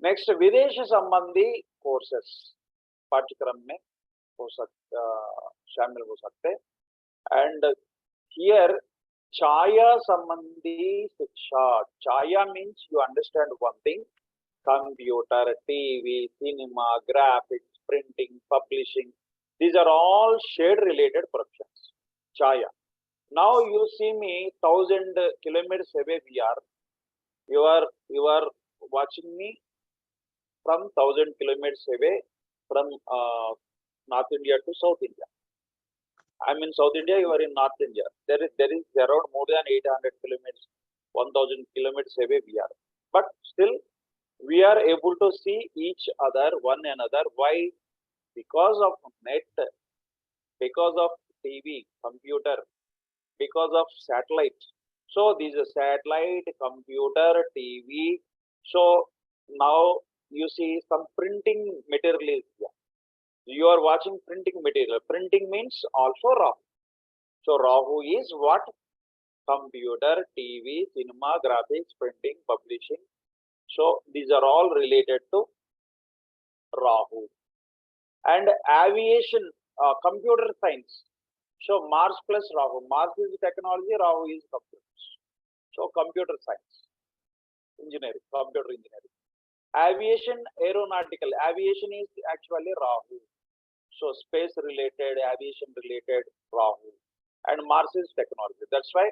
A: नेक्स्ट विदेश संबंधी कोर्सेस पाठ्यक्रम में शामिल हो सकते हैं. एंड हियर छाया संबंधी शिक्षा. छाया means you understand one thing, computer, TV, cinema, graphics, printing, publishing, these are all shade related professions. Chaya. Now you see me 1000 kilometers away. You are watching me from 1000 kilometers away from North India to South India. I'm in South India, you are in North India. There is around more than 800 kilometers, 1000 kilometers away we are. But still, we are able to see each other, one another. Why? Because of net, because of TV, computer, because of satellite. So these are satellite, computer, TV. So now you see some printing material is here. You are watching printing material. Printing means also Rahu. So Rahu is what? Computer, TV, cinema, graphics, printing, publishing. So these are all related to Rahu. And aviation, computer science. So Mars plus Rahu. Mars is technology, Rahu is computers. So computer science, engineering, computer engineering. Aviation, aeronautical. Aviation is actually Rahu. So space related, aviation related, Rahu. And Mars is technology. That's why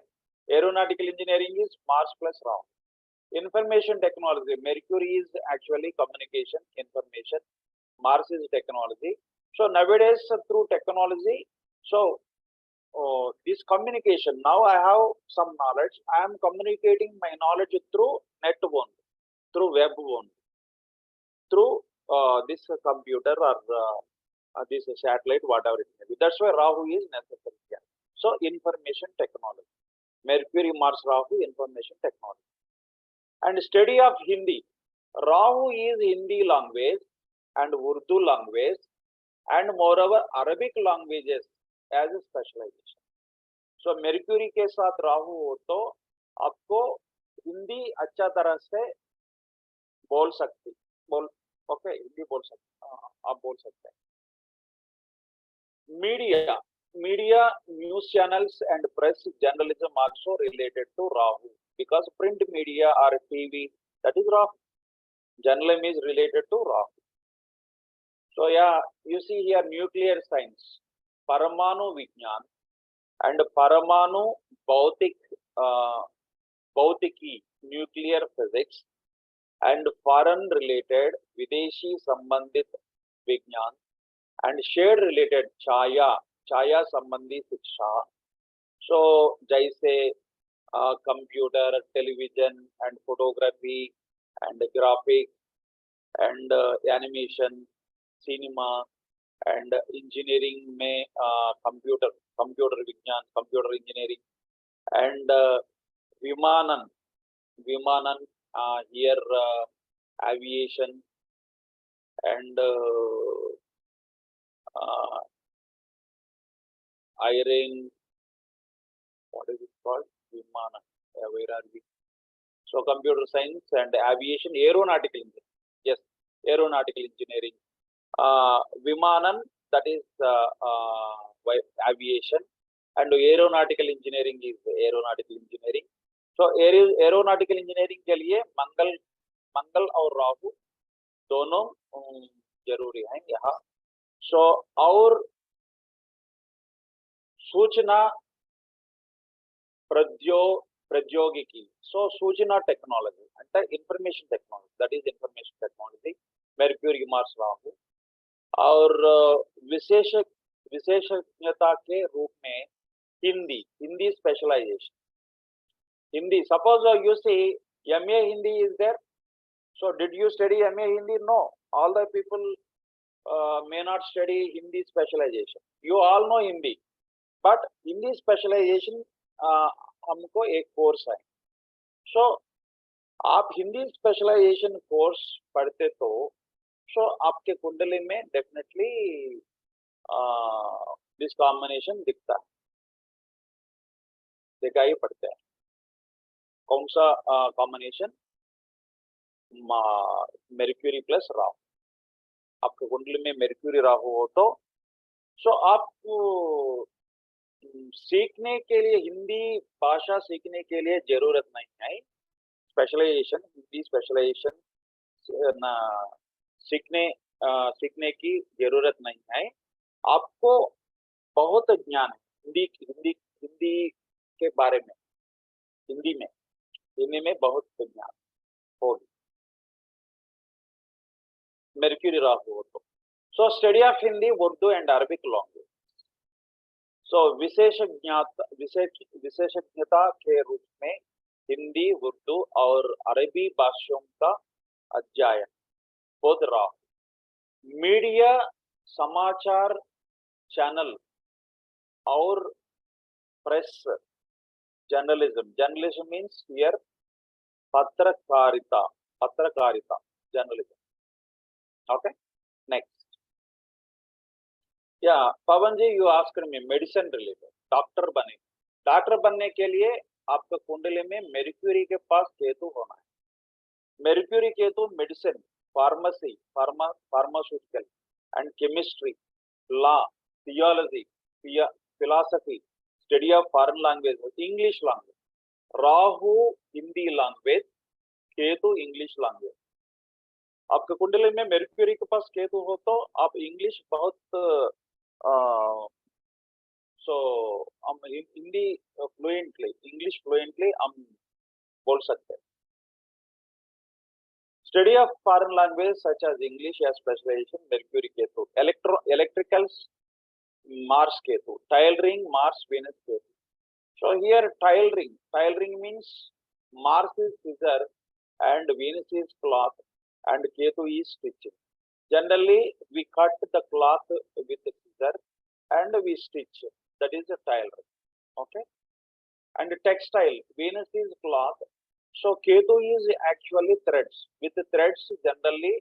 A: aeronautical engineering is Mars plus Rahu. Information technology, Mercury is actually communication, information. Mars is technology. So nowadays through technology, so this communication, now I have some knowledge. I am communicating my knowledge through net only, through web only, through this computer or this satellite, whatever it may be. That's why Rahu is necessary here. So information technology, Mercury, Mars, Rahu, information technology. And study of Hindi. Rahu is Hindi language and Urdu language and moreover Arabic languages as a specialization. So Mercury के साथ राहु हो तो आपको हिंदी अच्छा तरह से बोल सकते, ओके हिंदी बोल सकते, आप बोल सकते हैं. Media, news channels and press journalism also related to Rahu, because print media or TV, that is Rahu. Journalism is related to Rahu. So yeah, you see here nuclear science, Paramanu Vigyan and Paramanu Bhautiki, nuclear physics, and foreign related Videshi Sambandhit Vigyan, and shade related Chaya Sambandhi Shiksha. So jaise computer, television and photography and graphics and animation, cinema and engineering में computer vigyan, computer engineering and Vimanan here aviation and iron, what is it called? Vimanan. Where are we? So computer science and aviation, aeronautical engineering. Yes, aeronautical engineering. Vimanan, that is aviation, and aeronautical engineering is aeronautical engineering. So aeronautical engineering के लिए मंगल और राहु दोनों जरूरी हैं यहाँ. So और सूचना प्रौद्योगिकी, so सूचना technology and information technology, that is information technology, Mercury, Mars, Rahu. और विशेषज्ञता के रूप में Hindi specialization. Hindi, suppose you see MA Hindi is there. So did you study MA Hindi? No. All the people may not study Hindi specialization. You all know Hindi, but Hindi specialization हमको एक course है. So आप Hindi specialisation course पढ़ते तो आपके कुंडली में definitely this combination दिखाई पड़ता है. कौन सा कॉम्बिनेशन? मेर्क्यूरी प्लस राहु. आपके कुंडली में मेर्क्यूरी राहु हो तो आप सीखने के लिए, हिंदी भाषा सीखने के लिए जरूरत नहीं है स्पेशलाइजेशन, हिंदी स्पेशलाइजेशन सीखने की जरूरत नहीं है. आपको बहुत ज्ञान है हिंदी के बारे में, हिंदी में बहुत ज्ञान होगी मेर्क्यूरी राहु हो तो. So study of Hindi, Urdu and Arabic language. सो विशेषज्ञता के रूप में हिंदी, उर्दू और अरबी भाषाओं का अध्ययन हो रहा है। मीडिया, समाचार चैनल और प्रेस, जर्नलिज्म मीन्स हियर पत्रकारिता, journalism. Okay, next. Yeah, Pavan ji, you asked me medicine related. Doctor बनने के लिए आपका कुंडली में मेर्क्यूरी के पास केतु होना है। Mercury Ketu medicine, pharmacy, pharmaceutical and chemistry, law, theology, philosophy, study of foreign language, English language. Rahu Hindi language, Ketu English language. आपके कुंडली में मेर्क्यूरी के पास केतु हो तो आप इंग्लिश बहुत हम हिंदी इंग्लिश फ्लुएंटली हम बोल सकते हैं। Study of foreign language such as English या specialisation, Mercury Ketu. Electricals, Mars Ketu. Tailoring, Mars Venus Ketu. So here tailoring means Mars is scissor and Venus is cloth and Ketu is stitching. Generally, we cut the cloth with the scissor and we stitch. That is a tailoring. Okay. And textile, Venus is cloth. So Ketu is actually threads. With the threads, generally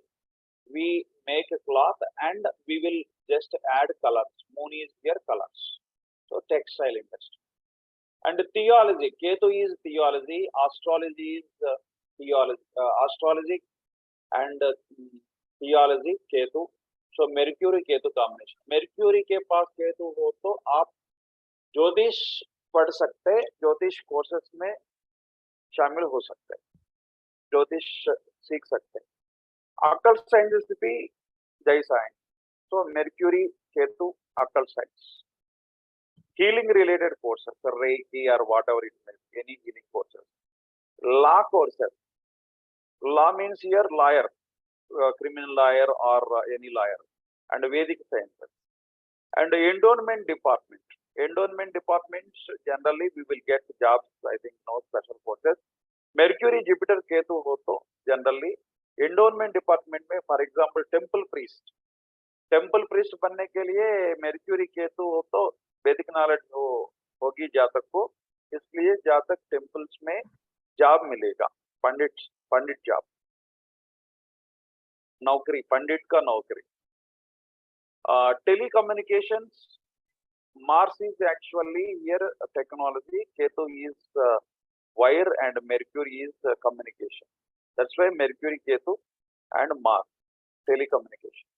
A: we make a cloth and we will just add colors. Moon is here colors. So textile industry. And theology, Ketu is theology, astrology is theology, astrology and theology, Ketu. So Mercury Ketu combination. Mercury के पास केतु हो तो आप ज्योतिष पढ़ सकते हैं, ज्योतिष courses में शामिल हो सकते हैं, ज्योतिष सीख सकते हैं। अकल्ट साइंस भी जैसा है, तो Mercury Ketu occult science. Healing related courses, Reiki or whatever it may be, any healing courses. Law courses. Law means here lawyer, criminal lawyer or any lawyer. And Vedic sciences. And endowment department. Endowment departments, generally we will get jobs, I think no special courses. Mercury, Jupiter, Ketu ho to generally endowment department में, for example, temple priest. Temple priest बनने के लिए Mercury, Ketu हो तो वैदिक knowledge होगी जातक को, इसलिए जातक टेम्पल्स में जॉब मिलेगा, पंडित जॉब, नौकरी, पंडित का नौकरी। Telecommunications, Mars is actually here technology, Ketu is wire and Mercury is communication, that's why Mercury Ketu and Mars, telecommunication.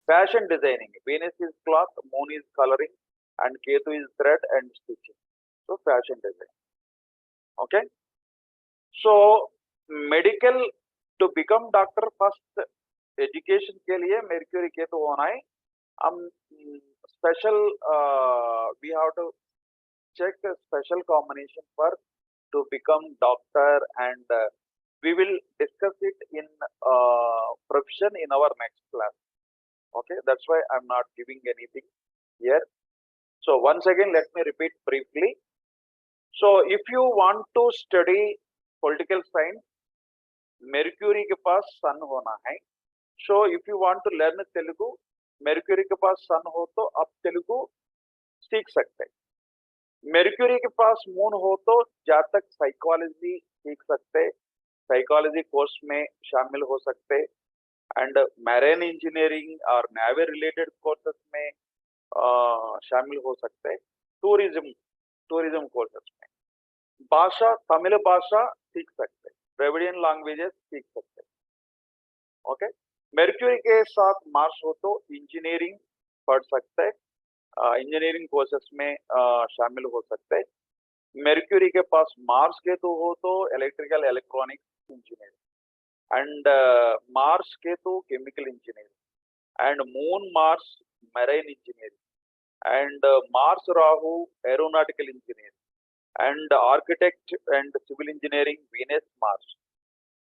A: Fashion designing, Venus is cloth, moon is colouring and Ketu is thread and stitching. So fashion design. Okay. So medical, to become doctor, first education के लिए Mercury Ketu होना है। हम special we have to check a special combination for to become doctor, and we will discuss it in profession in our next class. Okay, that's why I'm not giving anything here. So once again, let me repeat briefly. So if you want to study political science, Mercury के पास sun होना है. So if you want to learn Telugu, Mercury के पास sun हो तो आप Telugu सीख सकते हैं. Mercury के पास moon हो तो जातक psychology सीख सकते हैं, psychology course में शामिल हो सकते हैं, and marine engineering और navy related courses में शामिल हो सकते हैं, टूरिज्म कोर्सेस में। भाषा, तमिल भाषा सीख सकते हैं, द्रविडियन लैंग्वेजेस सीख सकते हैं। ओके, मेर्क्यूरी के साथ मार्स हो तो इंजीनियरिंग पढ़ सकते हैं, इंजीनियरिंग कोर्सेस में शामिल हो सकते हैं। मेर्क्यूरी के पास मार्स केतु हो तो electrical electronics engineering, and Mars Ketu chemical engineering, and moon Mars marine engineering, and Mars Rahu aeronautical engineering, and architect and civil engineering Venus Mars,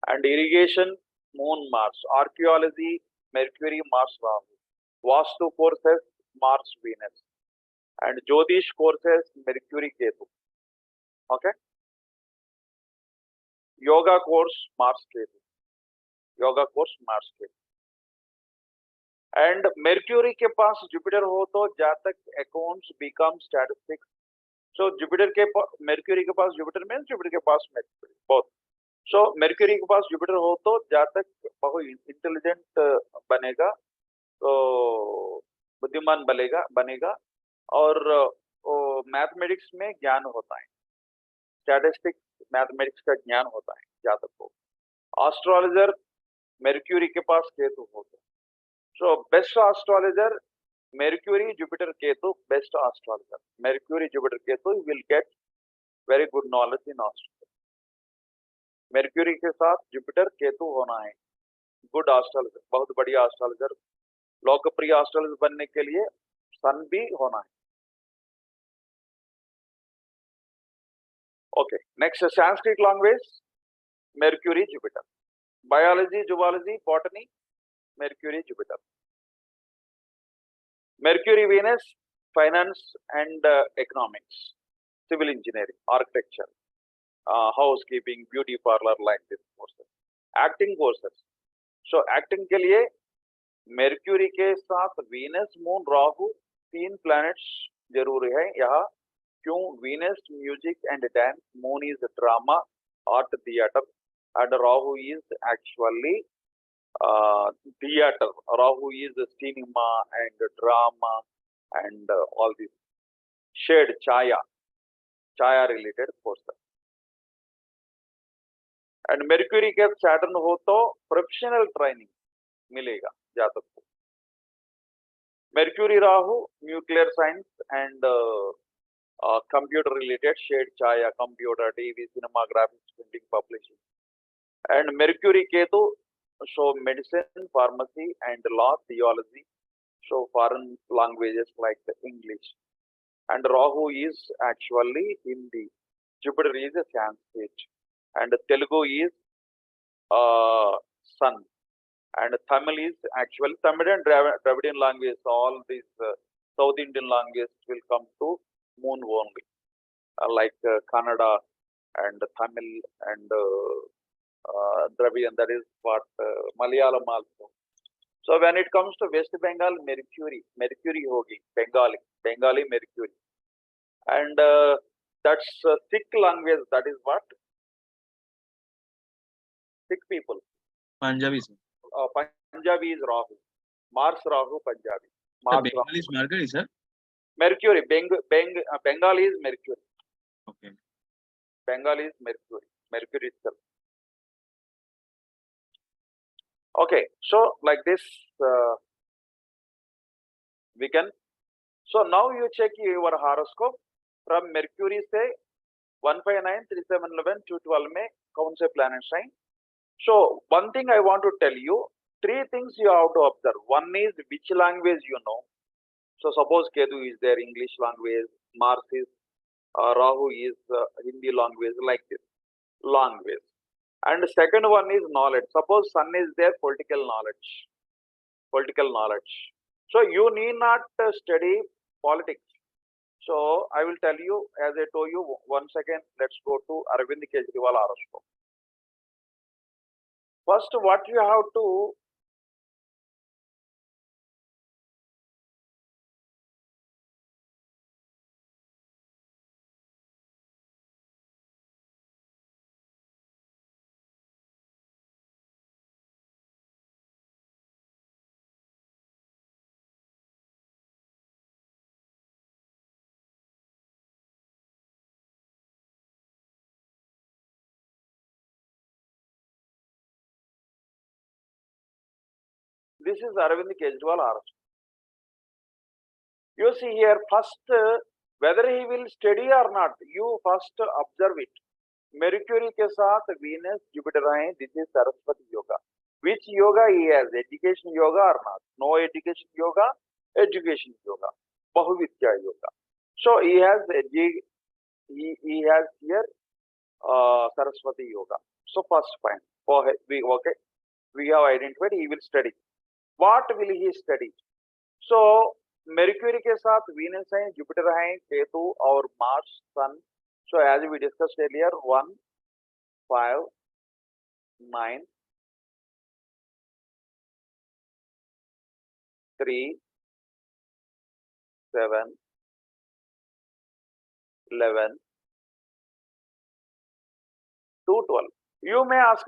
A: and irrigation Moon Mars, archaeology Mercury Mars Rahu, Vastu courses Mars Venus, and Jyotish courses Mercury Ketu. Okay. Yoga course Mars Ketu. Yoga course Mars Ketu. And Mercury के पास Jupiter हो तो जातक accounts become statistics. So Jupiter के Mercury के पास Jupiter means Jupiter के पास Mercury both. So Mercury के पास Jupiter हो तो जातक बहुत intelligent बनेगा, तो बुद्धिमान बनेगा और मैथमेटिक्स में ज्ञान होता है, स्टैटिस्टिक्स मैथमेटिक्स का ज्ञान होता है जातक को. एस्ट्रोलॉजर Mercury के पास केतु होता है. So best astrologer Mercury, Jupiter, Ketu, best astrologer. Mercury, Jupiter, Ketu, you will get very good knowledge in astrology. Mercury के साथ Jupiter, Ketu होना है. Good astrologer, बहुत बढ़िया astrologer. लोकप्रिय astrologer बनने के लिए Sun भी होना है. Okay, next Sanskrit language, Mercury, Jupiter. Biology, zoology, botany, Mercury, Jupiter. Mercury, Venus, finance and economics, civil engineering, architecture, housekeeping, beauty parlor, like this courses. Acting courses. So acting के लिए Mercury के साथ Venus, Moon, Rahu, 3 planets जरूरी है यहाँ. क्यों? Venus music and dance, Moon is drama, art, theater, and Rahu is actually theater. Rahu is cinema and drama and all these shade, chaya related courses. And Mercury के Saturn हो तो professional training मिलेगा जातक को. Mercury Rahu, nuclear science and computer related, shade, chaya, computer, TV, cinema, graphics, printing, publishing. And Mercury Ketu, so medicine, pharmacy and law, theology, so foreign languages like the English. And Rahu is actually Hindi. Jupiter is a Sanskrit. And Telugu is Sun. And Tamil is actually Tamil and Dravidian language. All these South Indian languages will come to Moon only, like Kannada and Tamil and Dravidian, that is what Malayalam also. So when it comes to West Bengal, Mercury hogi, Bengali Mercury. And that's Sikh language, that is what? Sikh people.
G: Punjabi, sir.
A: Punjabi is Rahu. Mars Rahu, Punjabi.
G: Sir, Bengali is Mercury, sir.
A: Mercury, Bengali is Mercury.
G: Okay.
A: Bengali is Mercury itself. Okay, so like this we can. So now you check your horoscope from Mercury से 159, 37, 11, 212 में कौन से planets हैं. So one thing I want to tell you, 3 things you have to observe. One is which language you know. So suppose Ketu is there, English language, Mars is, Rahu is Hindi language, like this, language. And the second one is knowledge. Suppose Sun is there, political knowledge. So you need not study politics. So I will tell you, as I told you, once again, let's go to Arvind Kejriwal horoscope. First, what you have to this is Arvind Kejriwal horoscope. You see here, first, whether he will study or not, you first observe it. Mercury के साथ Venus, Jupiter हैं, this is Saraswati yoga. Which yoga he has? Education yoga or not? No education yoga, education yoga, Bahuvidya yoga. So he has he has here Saraswati yoga. So first point, okay, we have identified he will study. What will he study? So मेर्क्यूरी के साथ Venus है, Jupiter है, केतु और Mars, sun. So as we discussed earlier, 1, 5, 9, 3, 7, 11, 2, 12. You may ask,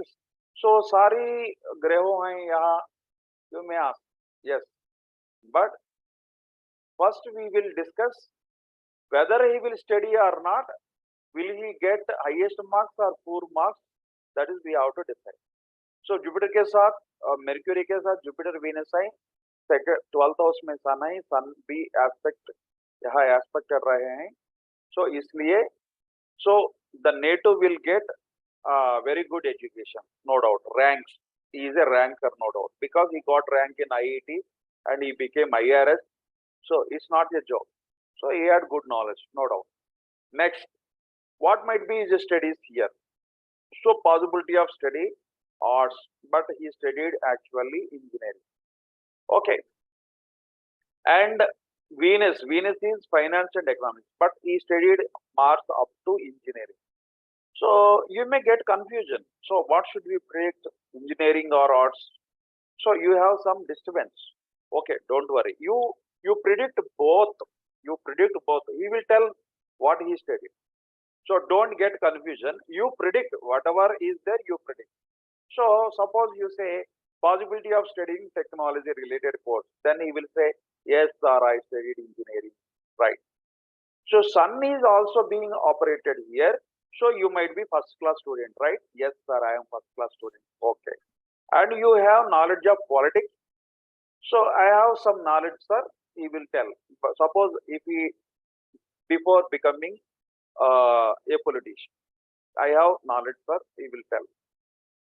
A: so सारी ग्रहों हैं यहाँ. You may ask, yes, but first we will discuss whether he will study or not. Will he get highest marks or poor marks? That is we have to decide. So Jupiter के साथ Mercury के साथ Jupiter Venus है, second 12th house में सन है, सन भी aspect यहाँ aspect कर रहे हैं. So इसलिए so the native will get very good education, no doubt. Ranks, he is a ranker, no doubt, because he got rank in IIT and he became IRS. So it's not a joke. So he had good knowledge, no doubt. Next, what might be his studies here? So possibility of study arts, but he studied actually engineering. Okay. And Venus is finance and economics, but he studied Mars up to engineering. So you may get confusion. So what should we predict, engineering or arts? So you have some disturbance. Okay, don't worry. You predict both. You predict both. He will tell what he studied. So don't get confusion. You predict whatever is there, you predict. So suppose you say possibility of studying technology related course, then he will say, yes sir, I studied engineering, right? So sun is also being operated here. So you might be first class student, right? Yes sir, I am first class student. Okay. And you have knowledge of politics. So I have some knowledge, sir. He will tell. But suppose if he, before becoming a politician, I have knowledge, sir, he will tell.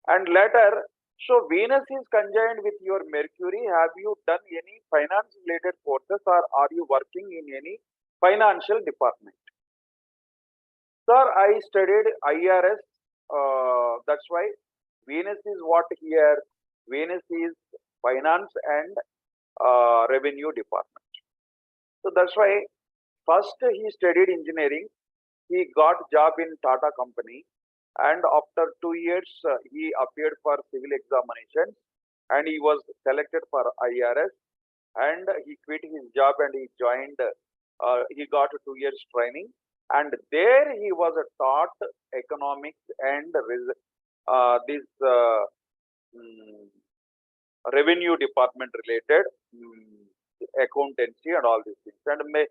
A: And later, so Venus is conjoined with your Mercury. Have you done any finance related courses or are you working in any financial department? Sir, I studied IRS. That's why Venus is what here? Venus is finance and revenue department. So that's why first he studied engineering. He got job in Tata company, and after 2 years he appeared for civil examinations and he was selected for IRS, and he quit his job and he joined, he got 2 years training, and there he was taught economics and this revenue department related accountancy and all these things. And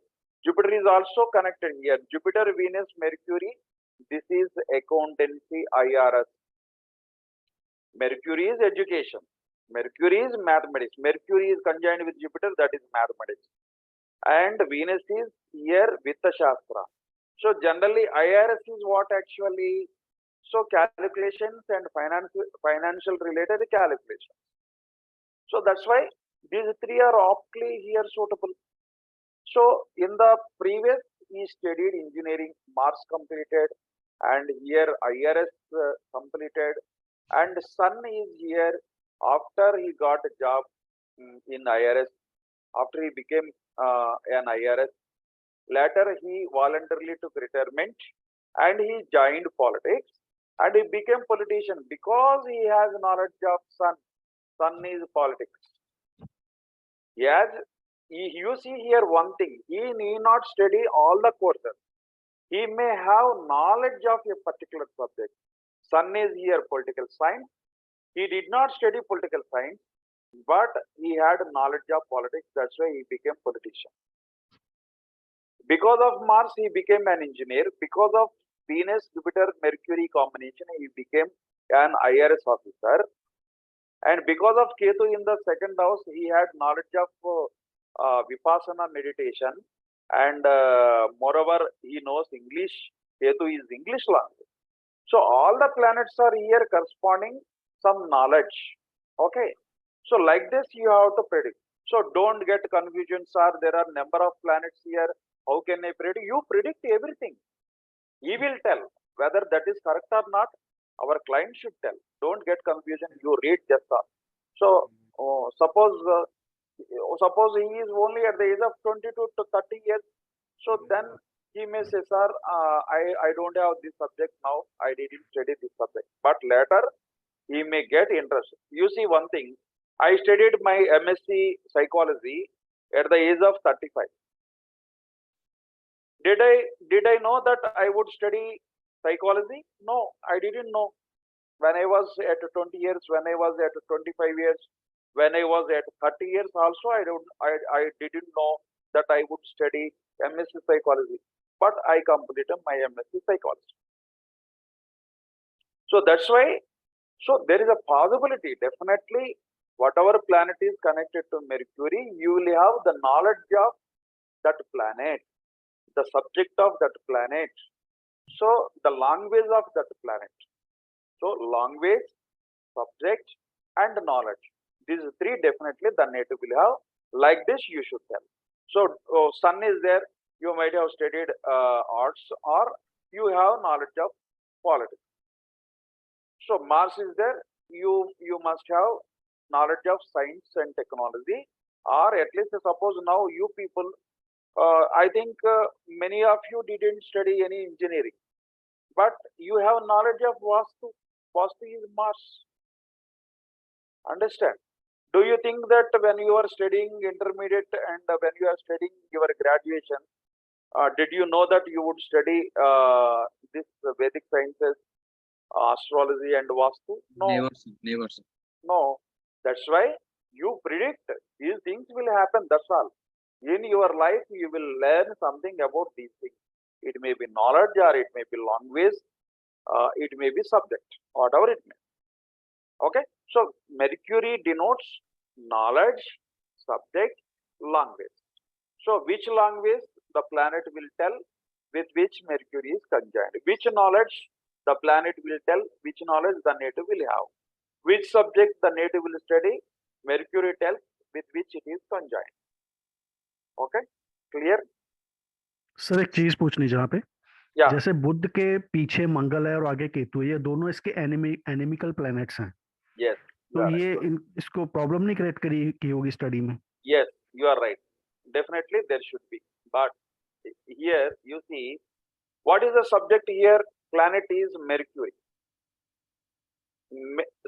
A: Jupiter is also connected here. Jupiter, Venus, Mercury. This is accountancy, IRS. Mercury is education. Mercury is mathematics. Mercury is conjoined with Jupiter, that is mathematics. And Venus is here with the Shastra. So generally IRS is what actually, so calculations and financial related calculations. So that's why these three are aptly here suitable. So in the previous he studied engineering, Mars completed, and here IRS completed, and Sun is here after he got a job in IRS, after he became an IRS. Later he voluntarily took retirement and he joined politics and he became politician because he has knowledge of Sun. Sun is politics. Yes, you see here one thing, he need not study all the courses. He may have knowledge of a particular subject. Sun is here political science. He did not study political science, but he had knowledge of politics. That's why he became politician. Because of Mars, he became an engineer. Because of Venus, Jupiter, Mercury combination, he became an IRS officer. And because of Ketu in the second house, he had knowledge of Vipassana meditation. And moreover, he knows English. Ketu is English language. So all the planets are here corresponding some knowledge. Okay. So like this, you have to predict. So don't get confusion, sir. There are number of planets here. How can I predict? You predict everything. He will tell whether that is correct or not. Our client should tell. Don't get confusion. You read just that. So suppose suppose he is only at the age of 22 to 30 years, so then he may say, sir, I don't have this subject now, I didn't study this subject, but later he may get interest. You see one thing, I studied my MSc psychology at the age of 35. Did I know that I would study psychology? No, I didn't know. When I was at 20 years, when I was at 25 years, when I was at 30 years also, I didn't know that I would study MSc psychology, but I completed my MSc psychology. So that's why, so there is a possibility, definitely, whatever planet is connected to Mercury, you will have the knowledge of that planet, the subject of that planet, so the language of that planet. So language, subject, and knowledge. These three definitely the native will have. Like this, you should tell. So sun is there. You might have studied arts, or you have knowledge of politics. So Mars is there. You must have knowledge of science and technology, or at least suppose now you people. I think many of you didn't study any engineering, but you have knowledge of Vastu. Vastu is Mars. Understand? Do you think that when you are studying intermediate and when you are studying your graduation, did you know that you would study this Vedic sciences, astrology and Vastu? No.
G: Never, sir.
A: No. That's why you predict these things will happen. That's all. In your life, you will learn something about these things. It may be knowledge, or it may be language, it may be subject, whatever it may. Okay, so Mercury denotes knowledge, subject, language. So which language the planet will tell with which Mercury is conjoined? Which knowledge the planet will tell, which knowledge the native will have? Which subject the native will study, Mercury tells with which it is conjoined. Okay, clear?
B: Sir एक चीज पूछनी जहाँ पे
A: Yeah.
B: जैसे बुध के पीछे मंगल है और आगे केतु है, ये दोनों इसके एनिमिकल प्लैनेट्स हैं,
A: Yes.
B: तो ये इसको प्रॉब्लम नहीं क्रिएट की होगी स्टडी में?
A: Yes, you are right. Definitely there should be. But here you see, what is the subject here? Planet is Mercury.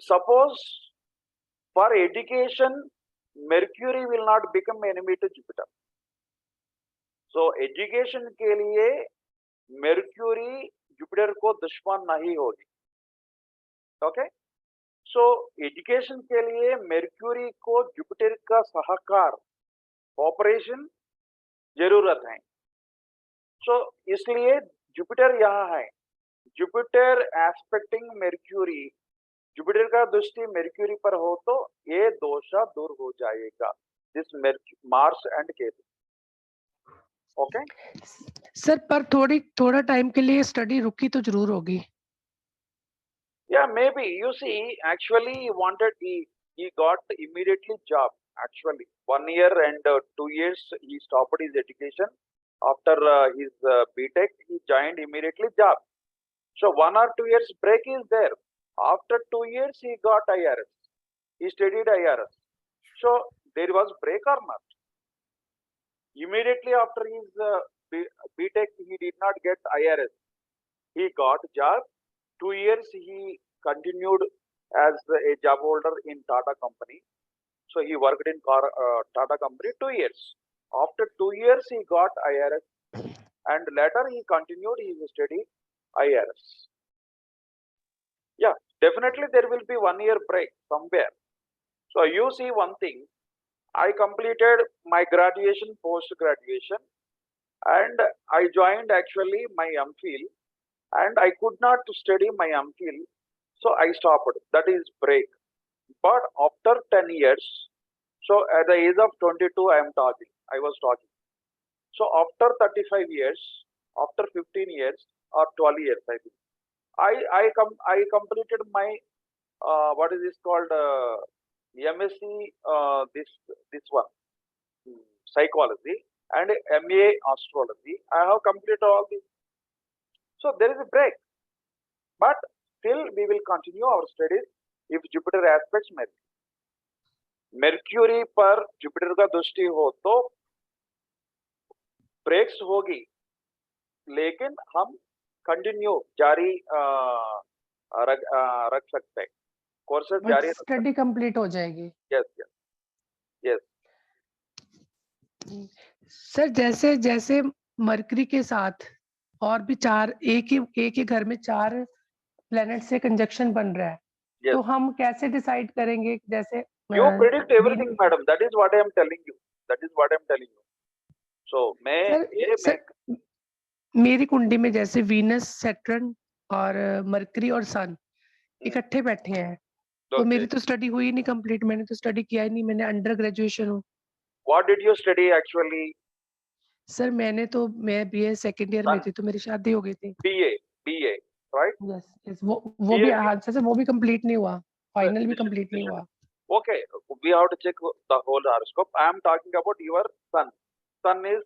A: Suppose for education, Mercury will not become enemy to Jupiter. So education के लिए Mercury Jupiter को दुश्मन नहीं होगी. Okay? So education के लिए Mercury को Jupiter का सहकार, cooperation जरूरत है. So इसलिए Jupiter यहाँ है. Jupiter aspecting Mercury, Jupiter का दृष्टि Mercury पर हो तो ये दोषा दूर हो जाएगा. This Mars and Ketu. Okay?
E: Sir पर थोड़ा टाइम के लिए स्टडी रुकी तो जरूर होगी.
A: Yeah, maybe. You see, actually he got immediately job. Actually, 1 year and 2 years he stopped his education. After his BTech, he joined immediately job. So 1 or 2 years break is there. After 2 years he got IRS. He studied IRS. So there was break or not? Immediately after his BTech, he did not get IRS. He got job. 2 years he continued as a job holder in Tata company. So he worked in Tata company 2 years. After 2 years he got IRS, and later he continued his study IRS. Yeah, definitely there will be 1 year break somewhere. So you see one thing, I completed my graduation, post-graduation, and I joined actually my MPhil, and I could not study my MPhil, so I stopped. That is break. But after 10 years, so at the age of 22, I was talking. So after 35 years, after 15 years or 12 years, I think, I completed my what is this called MSc this one psychology and MA astrology. I have completed all this. So there is a break, but still we will continue our studies if Jupiter aspects Mercury. मेर्क्यूरी पर Jupiter का दृष्टि हो तो breaks होगी, लेकिन हम continue जारी रख सकते हैं, कोर्सेज
E: बट
A: जारी रख सकते
E: स्टडी कंप्लीट हो जाएगी।
A: हैं। Yes yes yes.
E: सर जैसे जैसे मरकरी के साथ और भी चार एक ही घर में 4 प्लैनेट से कंजक्शन बन रहा है,
A: Yes.
E: तो हम कैसे डिसाइड करेंगे जैसे
A: You predict everything,
E: वीन-
A: madam. That is what I am telling you. That is what I am telling you. So मैं
E: सर मेरी कुंडी में जैसे वीनस, सैटर्न और मरकरी और सन इकट्ठे बैठे हैं, तो
A: Okay.
E: मेरी तो स्टडी हुई नहीं कंप्लीट, मैंने तो स्टडी किया ही नहीं, मैंने अंडर ग्रेजुएशन हूँ।
A: What did you study actually?
E: Sir मैं बीए सेकंड ईयर में थी तो मेरी शादी हो गई थी।
A: BA, right?
E: यस वो भी
A: BA.
E: हादसे से वो भी कंप्लीट नहीं हुआ, फाइनल भी कंप्लीट नहीं हुआ।
A: Okay, we have to check the whole horoscope. I am talking about your son. Son is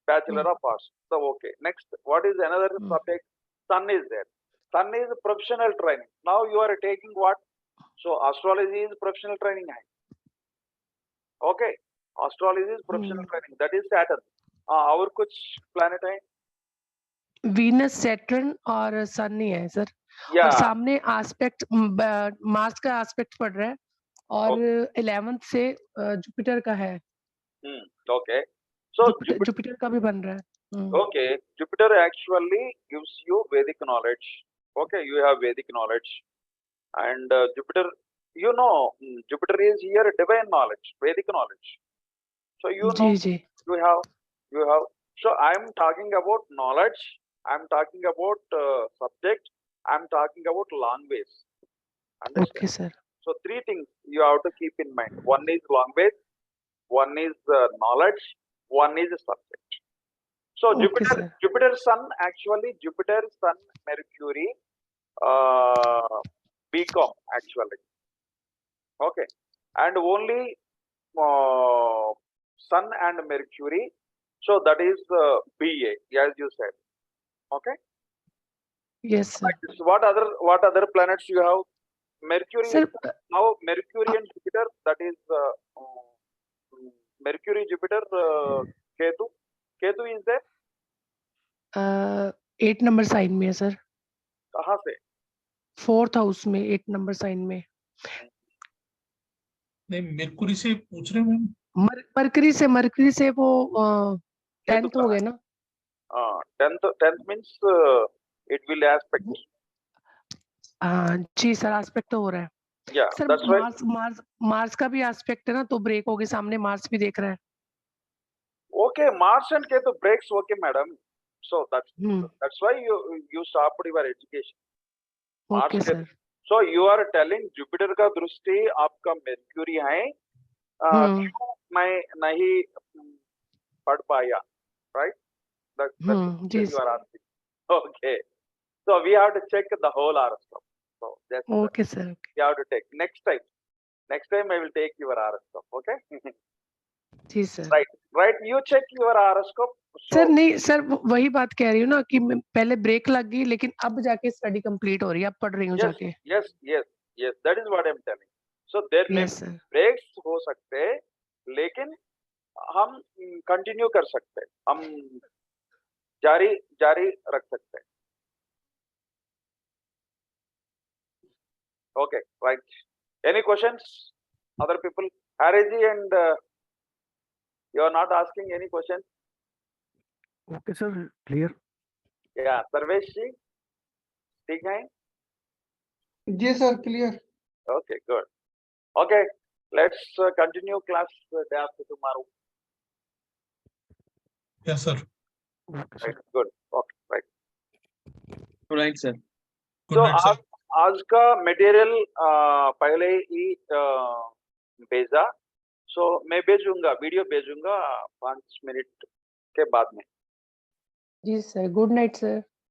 A: Bachelor of Arts. So okay. Next, what is another subject? Sun is there. Sun is professional training. Now you are taking what? So astrology is professional training. Okay, astrology is professional training. That is Saturn. और कुछ planet है?
E: Venus, Saturn और सन ही है sir. और
A: Yeah.
E: सामने aspect Mars का aspect पड़ रहा है और 11th से जुपिटर का है।
A: Okay. So
E: जुपिटर का भी बन रहा है।
A: Okay, Jupiter actually gives you Vedic knowledge. Okay, you have Vedic knowledge, and Jupiter, you know, Jupiter is here divine knowledge, Vedic knowledge. So you know,
E: जी
A: you have. So I am talking about knowledge. I am talking about subject. I am talking about language. Understand?
E: Okay sir.
A: So 3 things you have to keep in mind. One is language, one is knowledge, one is subject. So
E: Okay, sir.
A: Jupiter, Sun, actually Jupiter, Sun, Mercury, BCom actually. Okay, and only Sun and Mercury. So that is BA, as you said. Okay.
E: Yes sir.
A: So what other planets you have? Mercury.
E: Sir
A: Now Mercury and Jupiter. That is Mercury, Jupiter, Ketu. Ketu is there.
E: 8 number sign में है sir.
A: कहाँ से?
E: 4th house में 8 number sign में।
C: नहीं, मेरकुरी से पूछ रहे हैं।
E: मरकरी से वो 10th हो गए ना।
A: 10th means it will aspect.
E: जी सर, एस्पेक्ट तो हो रहा है।
A: Yeah,
E: sir
A: that's right.
E: Mars का भी एस्पेक्ट है ना, तो ब्रेक हो गई, सामने मार्स भी देख रहा है।
A: Okay, Mars and Ketu breaks. Okay, madam. So that's why you stopped your education. Mars
E: okay
A: Ketu.
E: Sir.
A: So you are telling Jupiter का दृष्टि आपका Mercury है, क्यों मैं नहीं पढ़ पाया, right? That's
E: जी
A: you are asking. Okay. So we have to check the whole horoscope. So that's
E: okay sir.
A: you have to take next time. Next time I will take your horoscope. Okay.
E: जी सर।
A: Right. You check your horoscope. So,
E: sir नहीं sir, वही बात कह रही हूँ ना कि पहले ब्रेक लग गई, लेकिन अब जाके स्टडी कंप्लीट हो रही है, अब पढ़ रही हूँ जाके।
A: yes. That is what I am telling. So there may
E: yes sir.
A: breaks हो सकते हैं, लेकिन हम कंटिन्यू कर सकते हैं, हम जारी रख सकते हैं. Okay, right. Any questions, other people? Hariji, and you are not asking any questions?
B: Okay sir, clear.
A: Yeah, Sarvesh ji, ठीक है?
D: जी sir, clear.
A: Okay, good. Okay, let's continue class day after tomorrow.
C: Yes, sir.
B: Okay
A: Right,
B: sir.
A: good. Okay, right.
G: Right, sir.
C: Good
A: So
C: night, sir.
A: आज का material पहले ही भेजा, सो मैं भेजूंगा, video भेजूंगा 5 मिनट के बाद में.
E: जी सर, गुड नाइट सर।